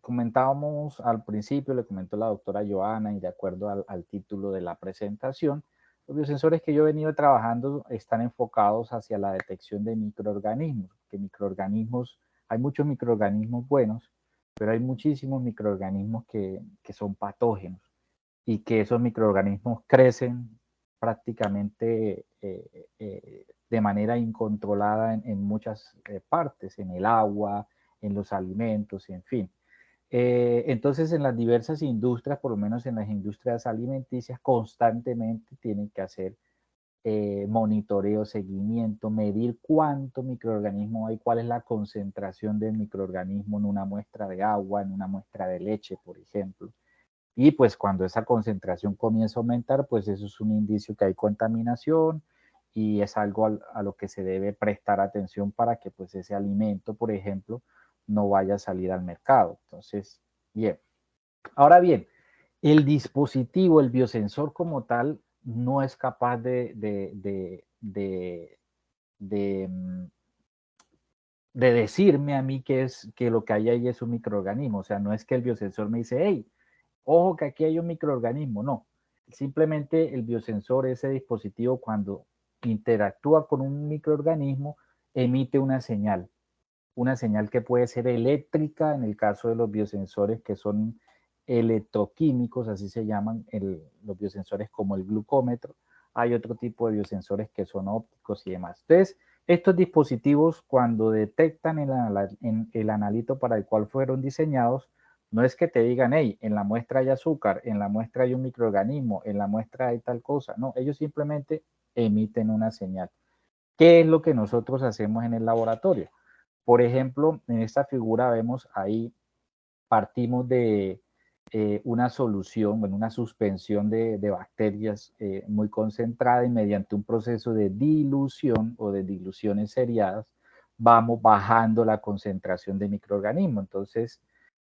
comentábamos al principio, le comentó la doctora Joana y de acuerdo al título de la presentación, los biosensores que yo he venido trabajando están enfocados hacia la detección de microorganismos, hay muchos microorganismos buenos, pero hay muchísimos microorganismos que son patógenos y que esos microorganismos crecen prácticamente de manera incontrolada en muchas partes, en el agua, en los alimentos, en fin. Entonces, en las diversas industrias, por lo menos en las industrias alimenticias, constantemente tienen que hacer monitoreo, seguimiento, medir cuánto microorganismo hay, cuál es la concentración del microorganismo en una muestra de agua, en una muestra de leche, por ejemplo. Y pues cuando esa concentración comienza a aumentar, pues eso es un indicio que hay contaminación y es algo a lo que se debe prestar atención para que pues ese alimento, por ejemplo, no vaya a salir al mercado. Entonces, bien. Ahora bien, el dispositivo, el biosensor como tal, no es capaz de decirme a mí que lo que hay ahí es un microorganismo. O sea, no es que el biosensor me dice, hey, ojo que aquí hay un microorganismo, no. Simplemente el biosensor, ese dispositivo, cuando interactúa con un microorganismo, emite una señal que puede ser eléctrica en el caso de los biosensores que son electroquímicos, así se llaman los biosensores como el glucómetro. Hay otro tipo de biosensores que son ópticos y demás. Entonces, estos dispositivos cuando detectan el analito para el cual fueron diseñados, no es que te digan, hey, en la muestra hay azúcar, en la muestra hay un microorganismo, en la muestra hay tal cosa. No, ellos simplemente emiten una señal. ¿Qué es lo que nosotros hacemos en el laboratorio? Por ejemplo, en esta figura vemos ahí, partimos de una solución, bueno, una suspensión de bacterias muy concentrada y mediante un proceso de dilución o de diluciones seriadas, vamos bajando la concentración de microorganismos. Entonces,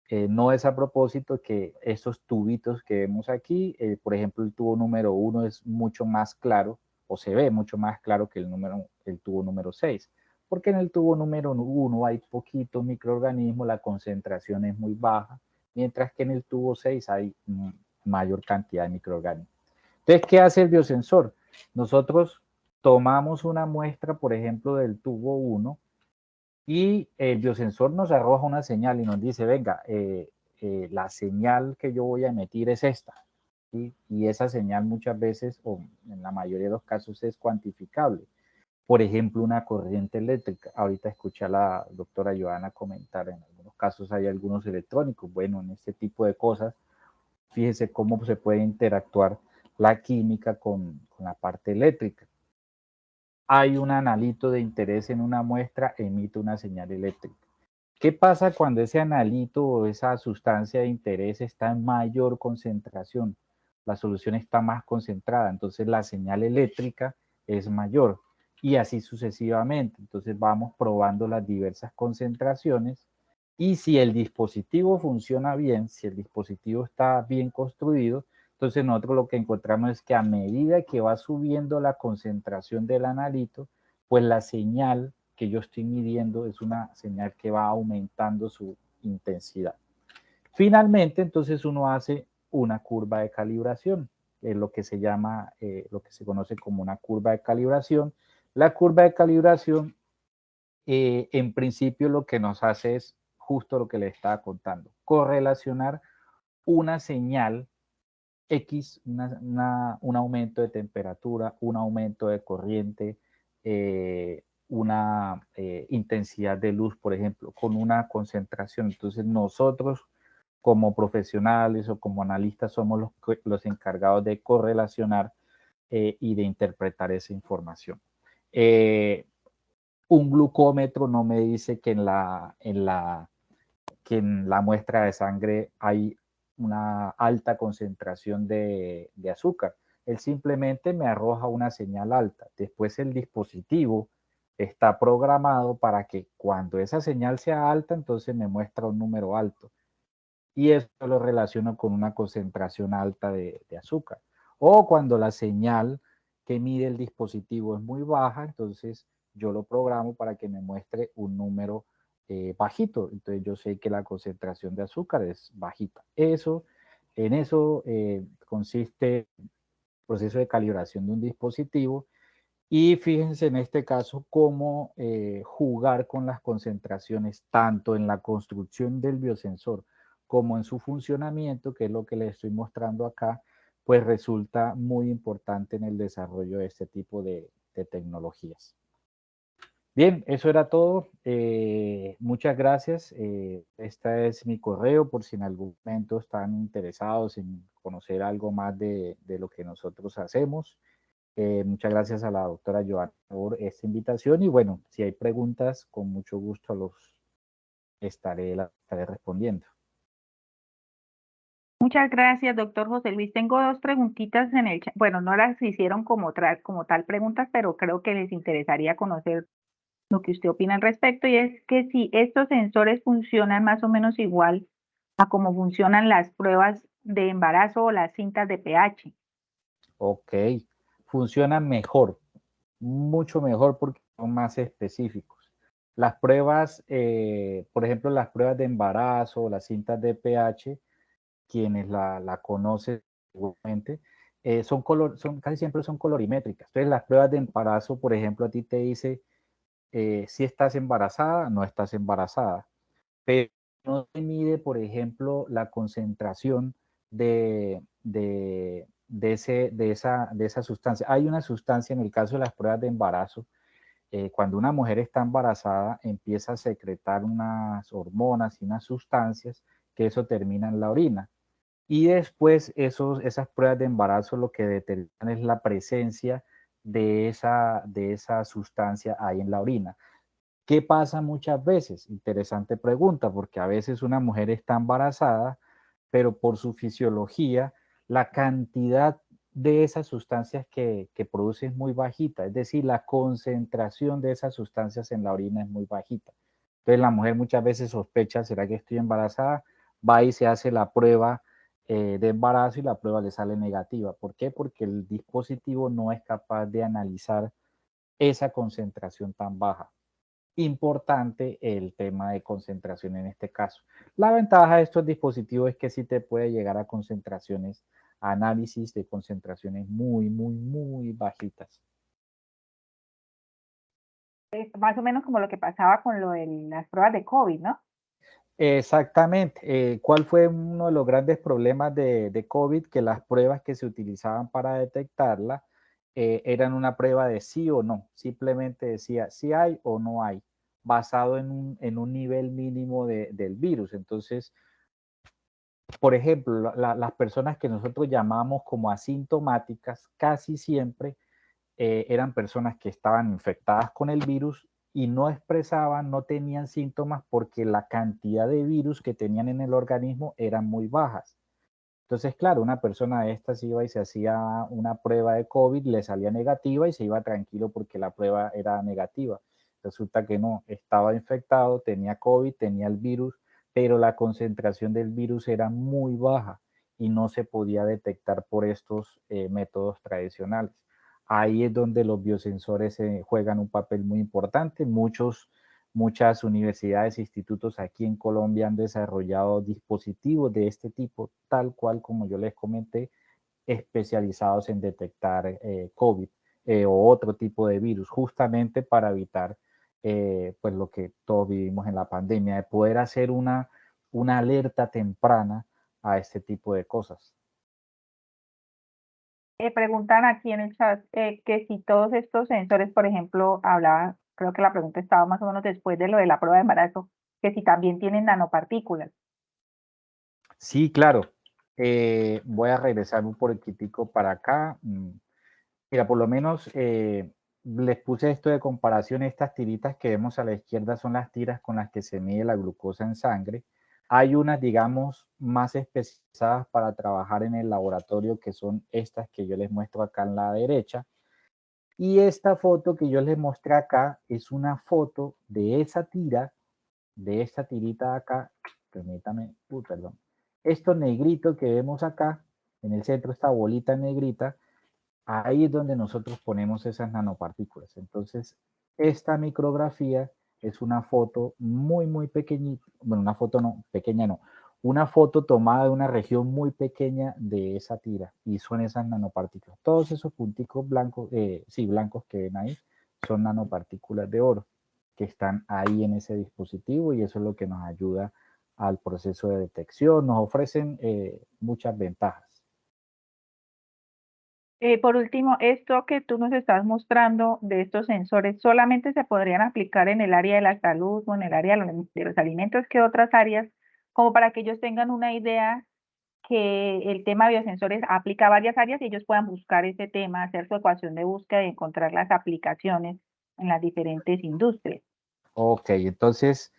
no es a propósito que estos tubitos que vemos aquí, por ejemplo, el tubo número 1 es mucho más claro o se ve mucho más claro que el tubo número 6, porque en el tubo número 1 hay poquitos microorganismos, la concentración es muy baja, mientras que en el tubo 6 hay mayor cantidad de microorganismos. Entonces, ¿qué hace el biosensor? Nosotros tomamos una muestra, por ejemplo, del tubo 1 y el biosensor nos arroja una señal y nos dice, venga, la señal que yo voy a emitir es esta. ¿Sí? Y esa señal muchas veces, o en la mayoría de los casos, es cuantificable. Por ejemplo, una corriente eléctrica. Ahorita escuché a la doctora Joana comentar, en algunos casos hay algunos electrónicos. Bueno, en este tipo de cosas, fíjese cómo se puede interactuar la química con la parte eléctrica. Hay un analito de interés en una muestra, emite una señal eléctrica. ¿Qué pasa cuando ese analito o esa sustancia de interés está en mayor concentración? La solución está más concentrada, entonces la señal eléctrica es mayor y así sucesivamente. Entonces vamos probando las diversas concentraciones y si el dispositivo funciona bien, si el dispositivo está bien construido, entonces nosotros lo que encontramos es que a medida que va subiendo la concentración del analito, pues la señal que yo estoy midiendo es una señal que va aumentando su intensidad. Finalmente, entonces uno hace una curva de calibración, lo que se llama, lo que se conoce como una curva de calibración. La curva de calibración, en principio, lo que nos hace es justo lo que le estaba contando, correlacionar una señal X, un aumento de temperatura, un aumento de corriente, una intensidad de luz, por ejemplo, con una concentración. Entonces nosotros como profesionales o como analistas somos los encargados de correlacionar y de interpretar esa información. Un glucómetro no me dice que que en la muestra de sangre hay una alta concentración de azúcar. Él simplemente me arroja una señal alta. Después el dispositivo está programado para que cuando esa señal sea alta, entonces me muestra un número alto. Y eso lo relaciono con una concentración alta de azúcar. O cuando la señal que mide el dispositivo es muy baja, entonces yo lo programo para que me muestre un número bajito. Entonces yo sé que la concentración de azúcar es bajita. En eso consiste el proceso de calibración de un dispositivo. Y fíjense en este caso cómo jugar con las concentraciones tanto en la construcción del biosensor como en su funcionamiento, que es lo que les estoy mostrando acá, pues resulta muy importante en el desarrollo de este tipo de tecnologías. Bien, eso era todo. Muchas gracias. Este es mi correo por si en algún momento están interesados en conocer algo más de lo que nosotros hacemos. Muchas gracias a la doctora Joana por esta invitación y bueno, si hay preguntas, con mucho gusto estaré respondiendo. Muchas gracias, doctor José Luis. Tengo dos preguntitas en el chat. Bueno, no las hicieron como tal preguntas, pero creo que les interesaría conocer lo que usted opina al respecto, y es que si estos sensores funcionan más o menos igual a cómo funcionan las pruebas de embarazo o las cintas de pH. Ok, funcionan mejor, mucho mejor porque son más específicos. Las pruebas, por ejemplo, las pruebas de embarazo, las cintas de pH, quienes la conocen seguramente, casi siempre son colorimétricas. Entonces, las pruebas de embarazo, por ejemplo, a ti te dice si estás embarazada, no estás embarazada, pero no se mide, por ejemplo, la concentración de esa sustancia. Hay una sustancia en el caso de las pruebas de embarazo, cuando una mujer está embarazada, empieza a secretar unas hormonas y unas sustancias que eso termina en la orina. Y después esas pruebas de embarazo lo que determinan es la presencia de esa sustancia ahí en la orina. ¿Qué pasa muchas veces? Interesante pregunta, porque a veces una mujer está embarazada, pero por su fisiología, la cantidad de esas sustancias que produce es muy bajita, es decir, la concentración de esas sustancias en la orina es muy bajita. Entonces la mujer muchas veces sospecha, ¿será que estoy embarazada? Va y se hace la prueba de embarazo y la prueba le sale negativa. ¿Por qué? Porque el dispositivo no es capaz de analizar esa concentración tan baja. Importante el tema de concentración en este caso. La ventaja de estos dispositivos es que sí te puede llegar a concentraciones, análisis de concentraciones muy, muy, muy bajitas. Más o menos como lo que pasaba con lo de las pruebas de COVID, ¿no? Exactamente. ¿Cuál fue uno de los grandes problemas de COVID? Que las pruebas que se utilizaban para detectarla eran una prueba de sí o no. Simplemente decía si hay o no hay, basado en un nivel mínimo del virus. Entonces, por ejemplo, las personas que nosotros llamamos como asintomáticas, casi siempre eran personas que estaban infectadas con el virus y no expresaban, no tenían síntomas porque la cantidad de virus que tenían en el organismo eran muy bajas. Entonces, claro, una persona de estas iba y se hacía una prueba de COVID, le salía negativa y se iba tranquilo porque la prueba era negativa. Resulta que no, estaba infectado, tenía COVID, tenía el virus, pero la concentración del virus era muy baja y no se podía detectar por estos métodos tradicionales. Ahí es donde los biosensores juegan un papel muy importante. Muchas universidades e institutos aquí en Colombia han desarrollado dispositivos de este tipo, tal cual como yo les comenté, especializados en detectar COVID o otro tipo de virus, justamente para evitar pues lo que todos vivimos en la pandemia, de poder hacer una alerta temprana a este tipo de cosas. Preguntan aquí en el chat que si todos estos sensores, por ejemplo, hablaba, creo que la pregunta estaba más o menos después de lo de la prueba de embarazo, que si también tienen nanopartículas. Sí, claro. Voy a regresar un poquitico para acá. Mira, por lo menos les puse esto de comparación. Estas tiritas que vemos a la izquierda son las tiras con las que se mide la glucosa en sangre. Hay unas, digamos, más especializadas para trabajar en el laboratorio, que son estas que yo les muestro acá en la derecha. Y esta foto que yo les mostré acá es una foto de esa tira, de esta tirita de acá. Permítame, perdón. Esto negrito que vemos acá, en el centro, esta bolita negrita, ahí es donde nosotros ponemos esas nanopartículas. Entonces, esta micrografía es una foto muy, muy pequeñita, bueno, una foto no, pequeña no, una foto tomada de una región muy pequeña de esa tira y son esas nanopartículas. Todos esos punticos blancos, sí, blancos que ven ahí, son nanopartículas de oro que están ahí en ese dispositivo y eso es lo que nos ayuda al proceso de detección, nos ofrecen muchas ventajas. Por último, esto que tú nos estás mostrando de estos sensores, ¿solamente se podrían aplicar en el área de la salud o en el área de los alimentos que otras áreas? Como para que ellos tengan una idea que el tema de biosensores aplica a varias áreas y ellos puedan buscar ese tema, hacer su ecuación de búsqueda y encontrar las aplicaciones en las diferentes industrias. Ok, entonces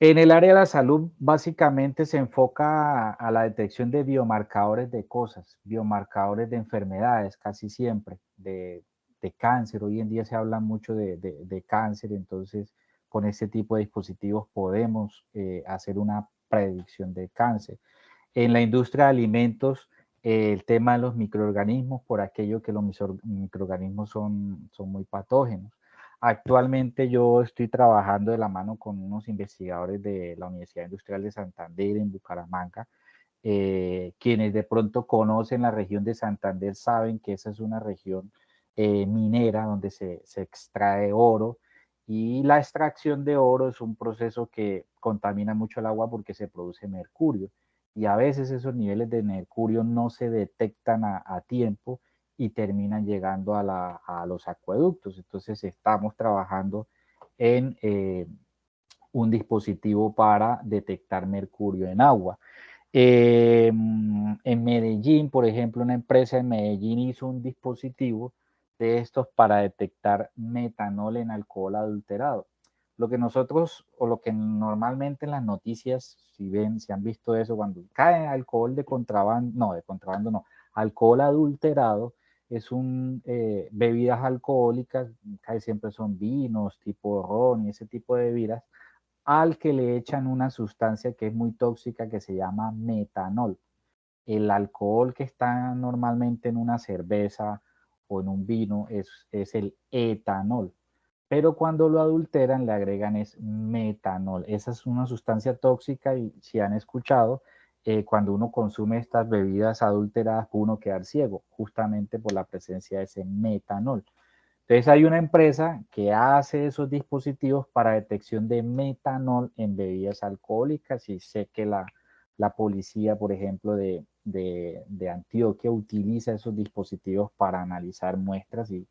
en el área de la salud, básicamente se enfoca a la detección de biomarcadores de cosas, biomarcadores de enfermedades, casi siempre, de cáncer. Hoy en día se habla mucho de cáncer, entonces con este tipo de dispositivos podemos hacer una predicción de cáncer. En la industria de alimentos, el tema de los microorganismos, por aquello que los microorganismos son muy patógenos. Actualmente yo estoy trabajando de la mano con unos investigadores de la Universidad Industrial de Santander en Bucaramanga, Quienes de pronto conocen la región de Santander saben que esa es una región minera donde se extrae oro, y la extracción de oro es un proceso que contamina mucho el agua porque se produce mercurio, y a veces esos niveles de mercurio no se detectan a tiempo y terminan llegando a los acueductos. Entonces estamos trabajando en un dispositivo para detectar mercurio en agua. En Medellín, por ejemplo, una empresa en Medellín hizo un dispositivo de estos para detectar metanol en alcohol adulterado. Lo que nosotros, o lo que normalmente en las noticias, si han visto eso, cuando cae alcohol de contrabando no, alcohol adulterado, es bebidas alcohólicas, casi siempre son vinos, tipo ron y ese tipo de bebidas, al que le echan una sustancia que es muy tóxica que se llama metanol. El alcohol que está normalmente en una cerveza o en un vino es el etanol, pero cuando lo adulteran le agregan es metanol. Esa es una sustancia tóxica, y si han escuchado, cuando uno consume estas bebidas adulteradas puede uno quedar ciego, justamente por la presencia de ese metanol. Entonces hay una empresa que hace esos dispositivos para detección de metanol en bebidas alcohólicas, y sé que la policía, por ejemplo, de Antioquia utiliza esos dispositivos para analizar muestras y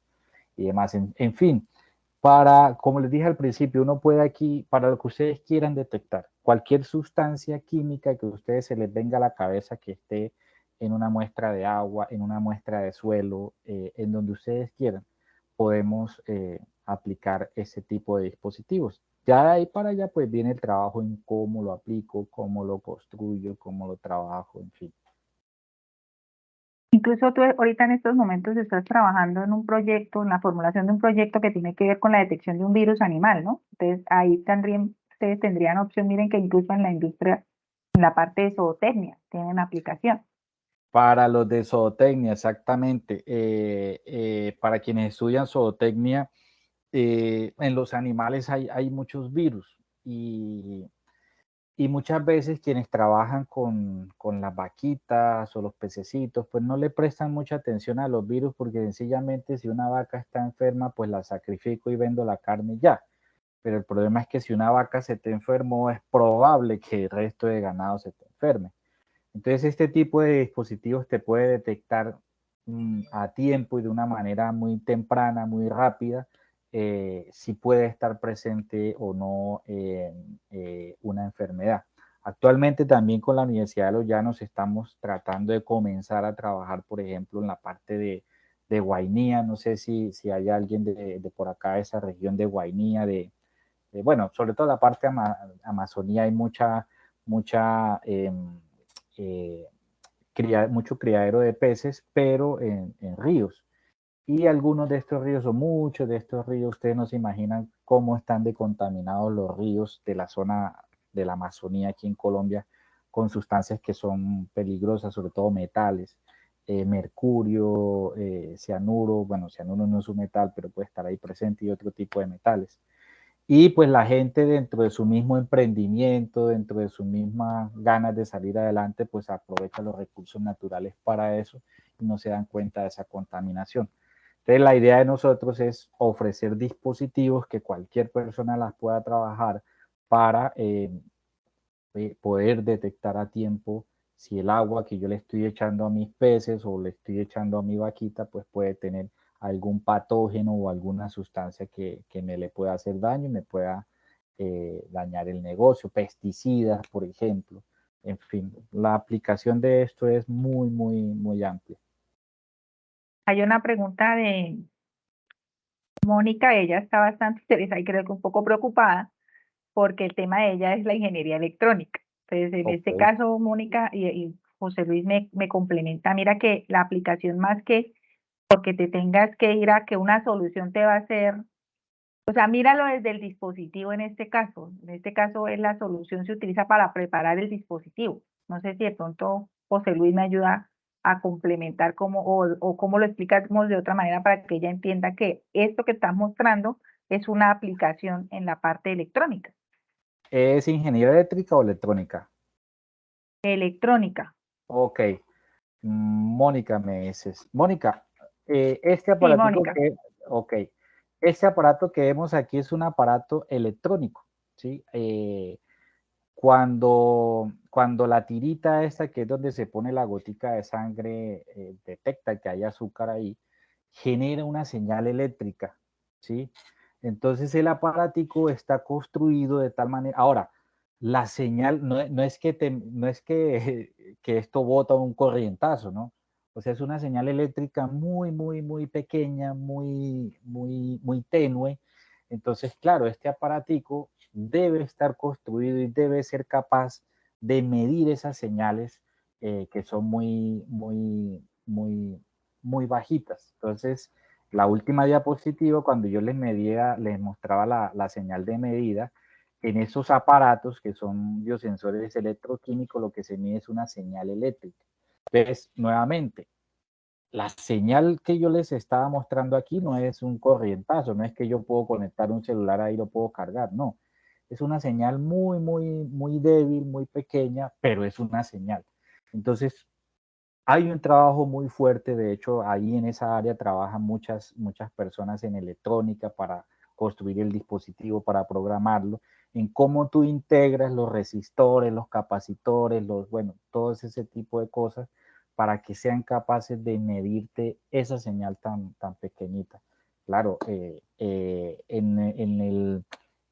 demás. En fin, como les dije al principio, uno puede aquí, para lo que ustedes quieran detectar, cualquier sustancia química que a ustedes se les venga a la cabeza que esté en una muestra de agua, en una muestra de suelo, en donde ustedes quieran, podemos aplicar ese tipo de dispositivos. Ya de ahí para allá, pues viene el trabajo en cómo lo aplico, cómo lo construyo, cómo lo trabajo, en fin. Incluso tú ahorita en estos momentos estás trabajando en un proyecto, en la formulación de un proyecto que tiene que ver con la detección de un virus animal, ¿no? Entonces ahí también ustedes tendrían opción, miren que incluso en la industria, en la parte de zootecnia, tienen aplicación. Para los de zootecnia, exactamente. Para quienes estudian zootecnia, en los animales hay muchos virus, y muchas veces quienes trabajan con las vaquitas o los pececitos, pues no le prestan mucha atención a los virus, porque sencillamente si una vaca está enferma, pues la sacrifico y vendo la carne ya. Pero el problema es que si una vaca se te enfermó, es probable que el resto de ganado se te enferme. Entonces, este tipo de dispositivos te puede detectar a tiempo y de una manera muy temprana, muy rápida, si puede estar presente o no una enfermedad. Actualmente también con la Universidad de los Llanos estamos tratando de comenzar a trabajar, por ejemplo, en la parte de Guainía. No sé si hay alguien de por acá, de esa región de Guainía, bueno, sobre todo la parte Amazonía, hay mucha eh, mucho criadero de peces, pero en ríos. Y algunos de estos ríos, o muchos de estos ríos, ustedes no se imaginan cómo están decontaminados los ríos de la zona de la Amazonía aquí en Colombia, con sustancias que son peligrosas, sobre todo metales, mercurio, cianuro. Bueno, cianuro no es un metal, pero puede estar ahí presente, y otro tipo de metales. Y pues la gente, dentro de su mismo emprendimiento, dentro de sus mismas ganas de salir adelante, pues aprovecha los recursos naturales para eso y no se dan cuenta de esa contaminación. Entonces la idea de nosotros es ofrecer dispositivos que cualquier persona las pueda trabajar para poder detectar a tiempo si el agua que yo le estoy echando a mis peces o le estoy echando a mi vaquita, pues puede tener algún patógeno o alguna sustancia que me le pueda hacer daño y me pueda dañar el negocio, pesticidas, por ejemplo. En fin, la aplicación de esto es muy, muy, muy amplia. Hay una pregunta de Mónica, ella está bastante interesada y creo que un poco preocupada porque el tema de ella es la ingeniería electrónica. Entonces, en Ok. este caso, Mónica y José Luis me complementa. Mira que la aplicación, más que porque te tengas que ir a que una solución te va a hacer, o sea, míralo desde el dispositivo en este caso. En este caso es la solución se utiliza para preparar el dispositivo. No sé si de pronto José Luis me ayuda a complementar cómo, o cómo lo explicamos de otra manera para que ella entienda que esto que estás mostrando es una aplicación en la parte electrónica. ¿Es ingeniería eléctrica o electrónica? Electrónica. Ok, Mónica me dices. Mónica, este Sí, aparatico Mónica. que, ok, este aparato que vemos aquí es un aparato electrónico, ¿sí? Cuando la tirita esta, que es donde se pone la gotica de sangre, detecta que hay azúcar ahí, genera una señal eléctrica, ¿sí? Entonces el aparatico está construido de tal manera. Ahora, la señal no es que esto bota un corrientazo, ¿no? O sea, es una señal eléctrica muy, muy, muy pequeña, muy, muy, muy tenue. Entonces, claro, este aparatico debe estar construido y debe ser capaz de medir esas señales que son muy, muy, muy, muy bajitas. Entonces, la última diapositiva, cuando yo les mostraba la señal de medida, en esos aparatos que son biosensores electroquímicos, lo que se mide es una señal eléctrica. Entonces, nuevamente, la señal que yo les estaba mostrando aquí no es un corrientazo, no es que yo puedo conectar un celular ahí y lo puedo cargar, no. Es una señal muy, muy, muy débil, muy pequeña, pero es una señal. Entonces, hay un trabajo muy fuerte, de hecho, ahí en esa área trabajan muchas personas en electrónica para construir el dispositivo, para programarlo, en cómo tú integras los resistores, los capacitores, bueno, todo ese tipo de cosas para que sean capaces de medirte esa señal tan pequeñita. Claro, en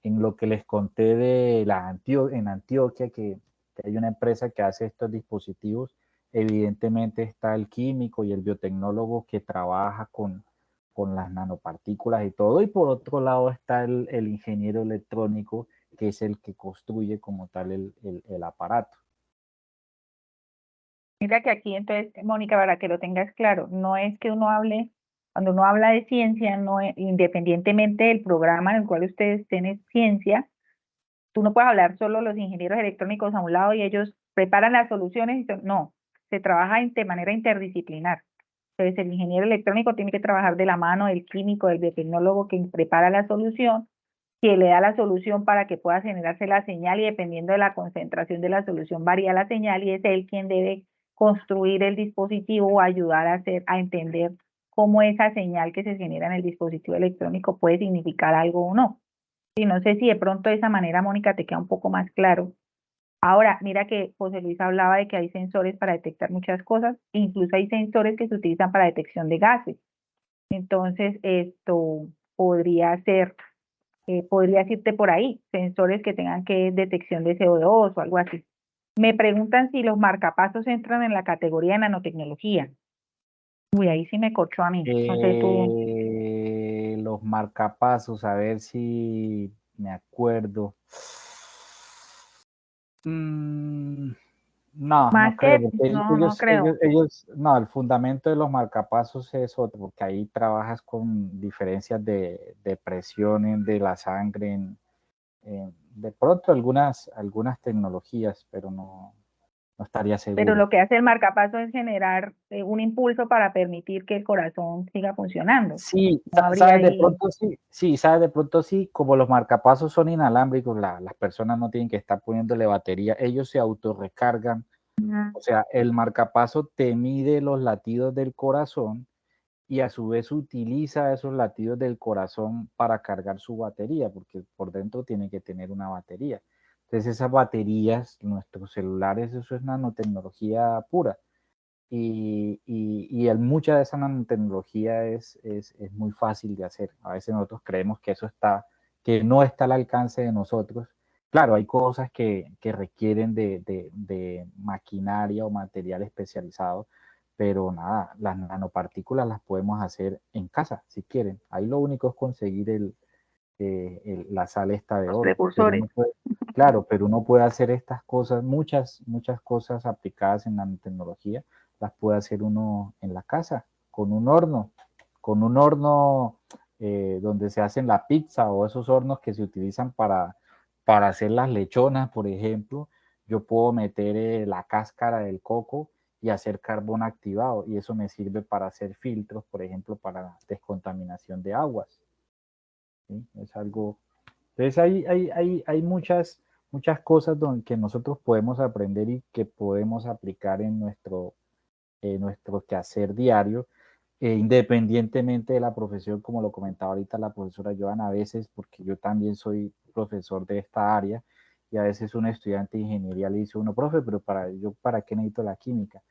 lo que les conté en Antioquia, que hay una empresa que hace estos dispositivos, evidentemente está el químico y el biotecnólogo que trabaja con las nanopartículas y todo, y por otro lado está el ingeniero electrónico, que es el que construye como tal el aparato. Mira que aquí entonces, Mónica, para que lo tengas claro, no es que uno hable, cuando uno habla de ciencia, no independientemente del programa en el cual ustedes estén en ciencia, tú no puedes hablar solo los ingenieros electrónicos a un lado y ellos preparan las soluciones, no, se trabaja de manera interdisciplinar. Entonces el ingeniero electrónico tiene que trabajar de la mano del químico, del biotecnólogo que prepara la solución, que le da la solución para que pueda generarse la señal y dependiendo de la concentración de la solución varía la señal y es él quien debe construir el dispositivo o ayudar a entender cómo esa señal que se genera en el dispositivo electrónico puede significar algo o no. Y no sé si de pronto de esa manera, Mónica, te queda un poco más claro. Ahora, mira que José Luis hablaba de que hay sensores para detectar muchas cosas, e incluso hay sensores que se utilizan para detección de gases. Entonces, esto podrías irte por ahí, sensores que tengan que detección de CO2 o algo así. Me preguntan si los marcapasos entran en la categoría de nanotecnología. Uy, ahí sí me corchó a mí. No sé tú. Los marcapasos, a ver si me acuerdo. Mm, no, no Más creo, que, porque no, no creo. no, el fundamento de los marcapasos es otro, porque ahí trabajas con diferencias de presión de la sangre, de pronto algunas tecnologías, pero no estaría Pero seguro. lo que hace el marcapaso es generar un impulso para permitir que el corazón siga funcionando. Sí, No habría sabes de ahí. pronto sí, sabes de pronto sí, como los marcapasos son inalámbricos, las personas no tienen que estar poniéndole batería, ellos se autorrecargan. O sea, el marcapaso te mide los latidos del corazón y a su vez utiliza esos latidos del corazón para cargar su batería, porque por dentro tiene que tener una batería. Entonces esas baterías, nuestros celulares, eso es nanotecnología pura. Mucha de esa nanotecnología es muy fácil de hacer. A veces nosotros creemos que que no está al alcance de nosotros. Claro, hay cosas que requieren de maquinaria o material especializado, pero nada, las nanopartículas las podemos hacer en casa, si quieren. Ahí lo único es conseguir la sal esta de Los oro. Pero precursores. uno puede, claro, pero uno puede hacer estas cosas, muchas cosas aplicadas en nanotecnología, las puede hacer uno en la casa, con un horno donde se hacen la pizza o esos hornos que se utilizan para hacer las lechonas, por ejemplo. Yo puedo meter la cáscara del coco y hacer carbón activado y eso me sirve para hacer filtros, por ejemplo, para descontaminación de aguas. ¿Sí? Es algo. Entonces hay muchas cosas que nosotros podemos aprender y que podemos aplicar en nuestro quehacer diario, independientemente de la profesión, como lo comentaba ahorita la profesora Joana, a veces, porque yo también soy profesor de esta área, y a veces un estudiante de ingeniería le dice a uno, profe, pero ¿para qué necesito la química?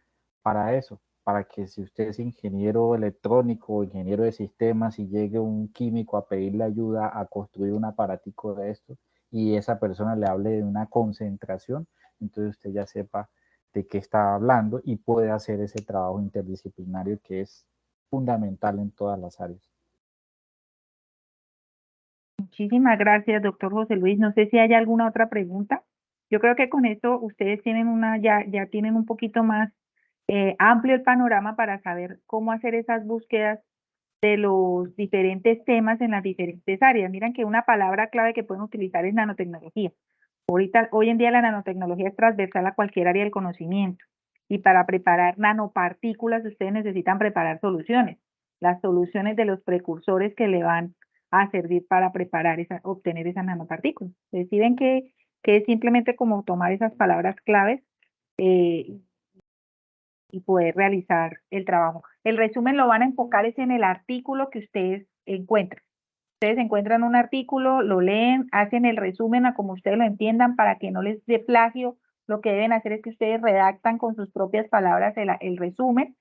Para eso, para que si usted es ingeniero electrónico o ingeniero de sistemas y llegue un químico a pedirle ayuda a construir un aparatico de esto y esa persona le hable de una concentración, entonces usted ya sepa de qué está hablando y puede hacer ese trabajo interdisciplinario que es fundamental en todas las áreas. Muchísimas gracias, doctor José Luis. No sé si hay alguna otra pregunta. Yo creo que con esto ustedes tienen ya tienen un poquito más amplio el panorama para saber cómo hacer esas búsquedas de los diferentes temas en las diferentes áreas. Miren que una palabra clave que pueden utilizar es nanotecnología. Hoy en día la nanotecnología es transversal a cualquier área del conocimiento. Y para preparar nanopartículas, ustedes necesitan preparar soluciones. Las soluciones de los precursores que le van a servir para obtener esas nanopartículas. Entonces, si ven que es simplemente como tomar esas palabras claves eh, y poder realizar el trabajo. El resumen lo van a enfocar es en el artículo que ustedes encuentran. Ustedes encuentran un artículo, lo leen, hacen el resumen a como ustedes lo entiendan para que no les dé plagio. Lo que deben hacer es que ustedes redactan con sus propias palabras el resumen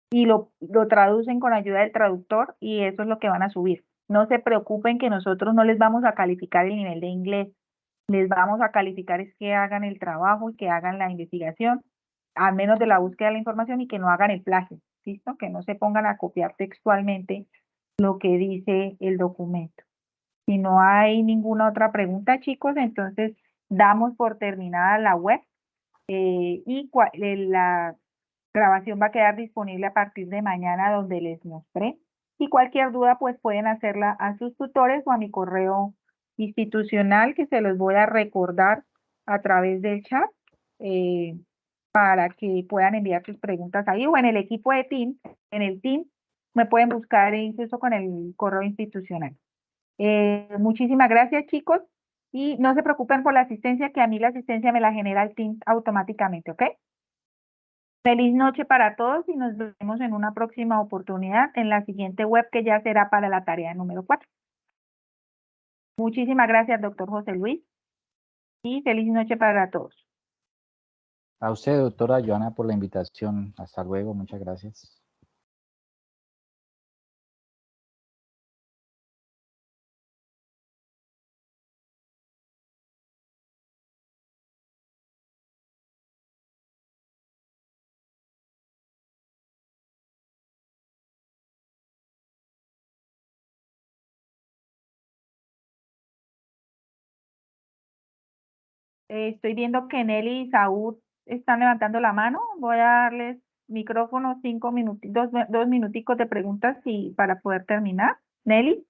y lo traducen con ayuda del traductor y eso es lo que van a subir. No se preocupen que nosotros no les vamos a calificar el nivel de inglés. Les vamos a calificar es que hagan el trabajo y que hagan la investigación, al menos de la búsqueda de la información y que no hagan el plagio, ¿listo? Que no se pongan a copiar textualmente lo que dice el documento. Si no hay ninguna otra pregunta, chicos, entonces damos por terminada la web la grabación va a quedar disponible a partir de mañana donde les mostré. Y cualquier duda, pues pueden hacerla a sus tutores o a mi correo institucional que se los voy a recordar a través del chat para que puedan enviar sus preguntas ahí o en el equipo de Teams, en el Teams me pueden buscar incluso con el correo institucional. Muchísimas gracias, chicos. Y no se preocupen por la asistencia, que a mí la asistencia me la genera el Teams automáticamente, ¿ok? Feliz noche para todos y nos vemos en una próxima oportunidad en la siguiente web que ya será para la tarea número 4. Muchísimas gracias, doctor José Luis, y feliz noche para todos. A usted, doctora Joana, por la invitación. Hasta luego, muchas gracias. Estoy viendo que Nelly y Saúl están levantando la mano. Voy a darles micrófono 5 minutos, dos minuticos de preguntas para poder terminar. Nelly,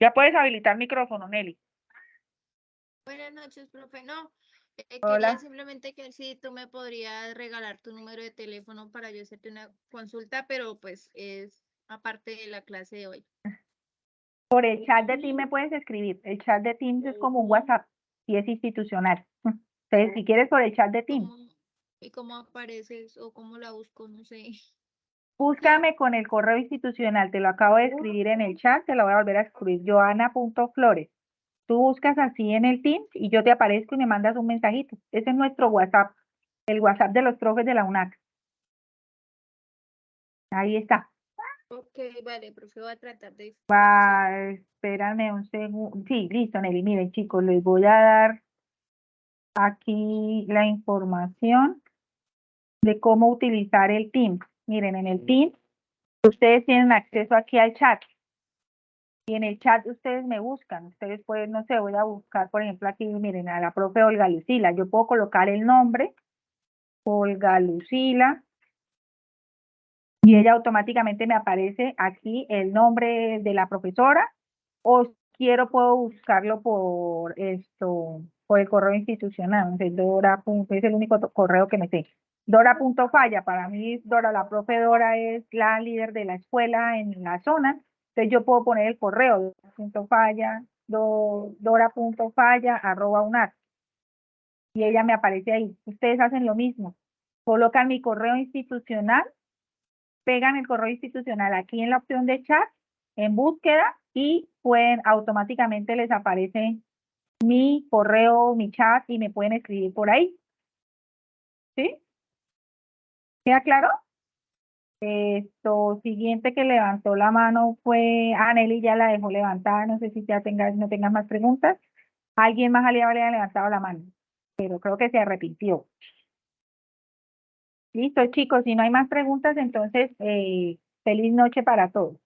ya puedes habilitar micrófono, Nelly. Buenas noches, profe. No, Hola. quería simplemente que si tú me podrías regalar tu número de teléfono para yo hacerte una consulta, pero pues es aparte de la clase de hoy. Por el chat de Teams me puedes escribir. El chat de Teams es como un WhatsApp y es institucional. Entonces, si quieres por el chat de Teams, ¿Y cómo apareces o cómo la busco? No sé. búscame con el correo institucional. Te lo acabo de escribir en el chat, te lo voy a volver a escribir. Joana.flores. Tú buscas así en el Teams y yo te aparezco y me mandas un mensajito. Ese es nuestro WhatsApp, el WhatsApp de los profes de la UNAC. Ahí está. Ok, vale, profe, voy a tratar de... Espérame un segundo. Sí, listo, Nelly. Miren, chicos, les voy a dar aquí la información de cómo utilizar el Teams. Miren, en el Teams ustedes tienen acceso aquí al chat. Y en el chat ustedes me buscan. Ustedes pueden, no sé, voy a buscar, por ejemplo, aquí, miren, a la profe Olga Lucila. Yo puedo colocar el nombre, Olga Lucila, y ella automáticamente me aparece aquí el nombre de la profesora, o si quiero puedo buscarlo por por el correo institucional. Entonces, Dora. Es el único correo que me sé. Dora.falla, para mí Dora, la profe Dora es la líder de la escuela en la zona, entonces yo puedo poner el correo, Dora.falla, dora.falla@unar. Y ella me aparece ahí. Ustedes hacen lo mismo. Colocan mi correo institucional, pegan el correo institucional aquí en la opción de chat, en búsqueda, y pueden automáticamente les aparece mi correo, mi chat, y me pueden escribir por ahí. ¿Sí? ¿Queda claro? Esto siguiente que levantó la mano fue Anneli, ya la dejó levantada. No sé si ya no tengas más preguntas. Alguien más había levantado la mano, pero creo que se arrepintió. Listo, chicos, si no hay más preguntas, entonces feliz noche para todos.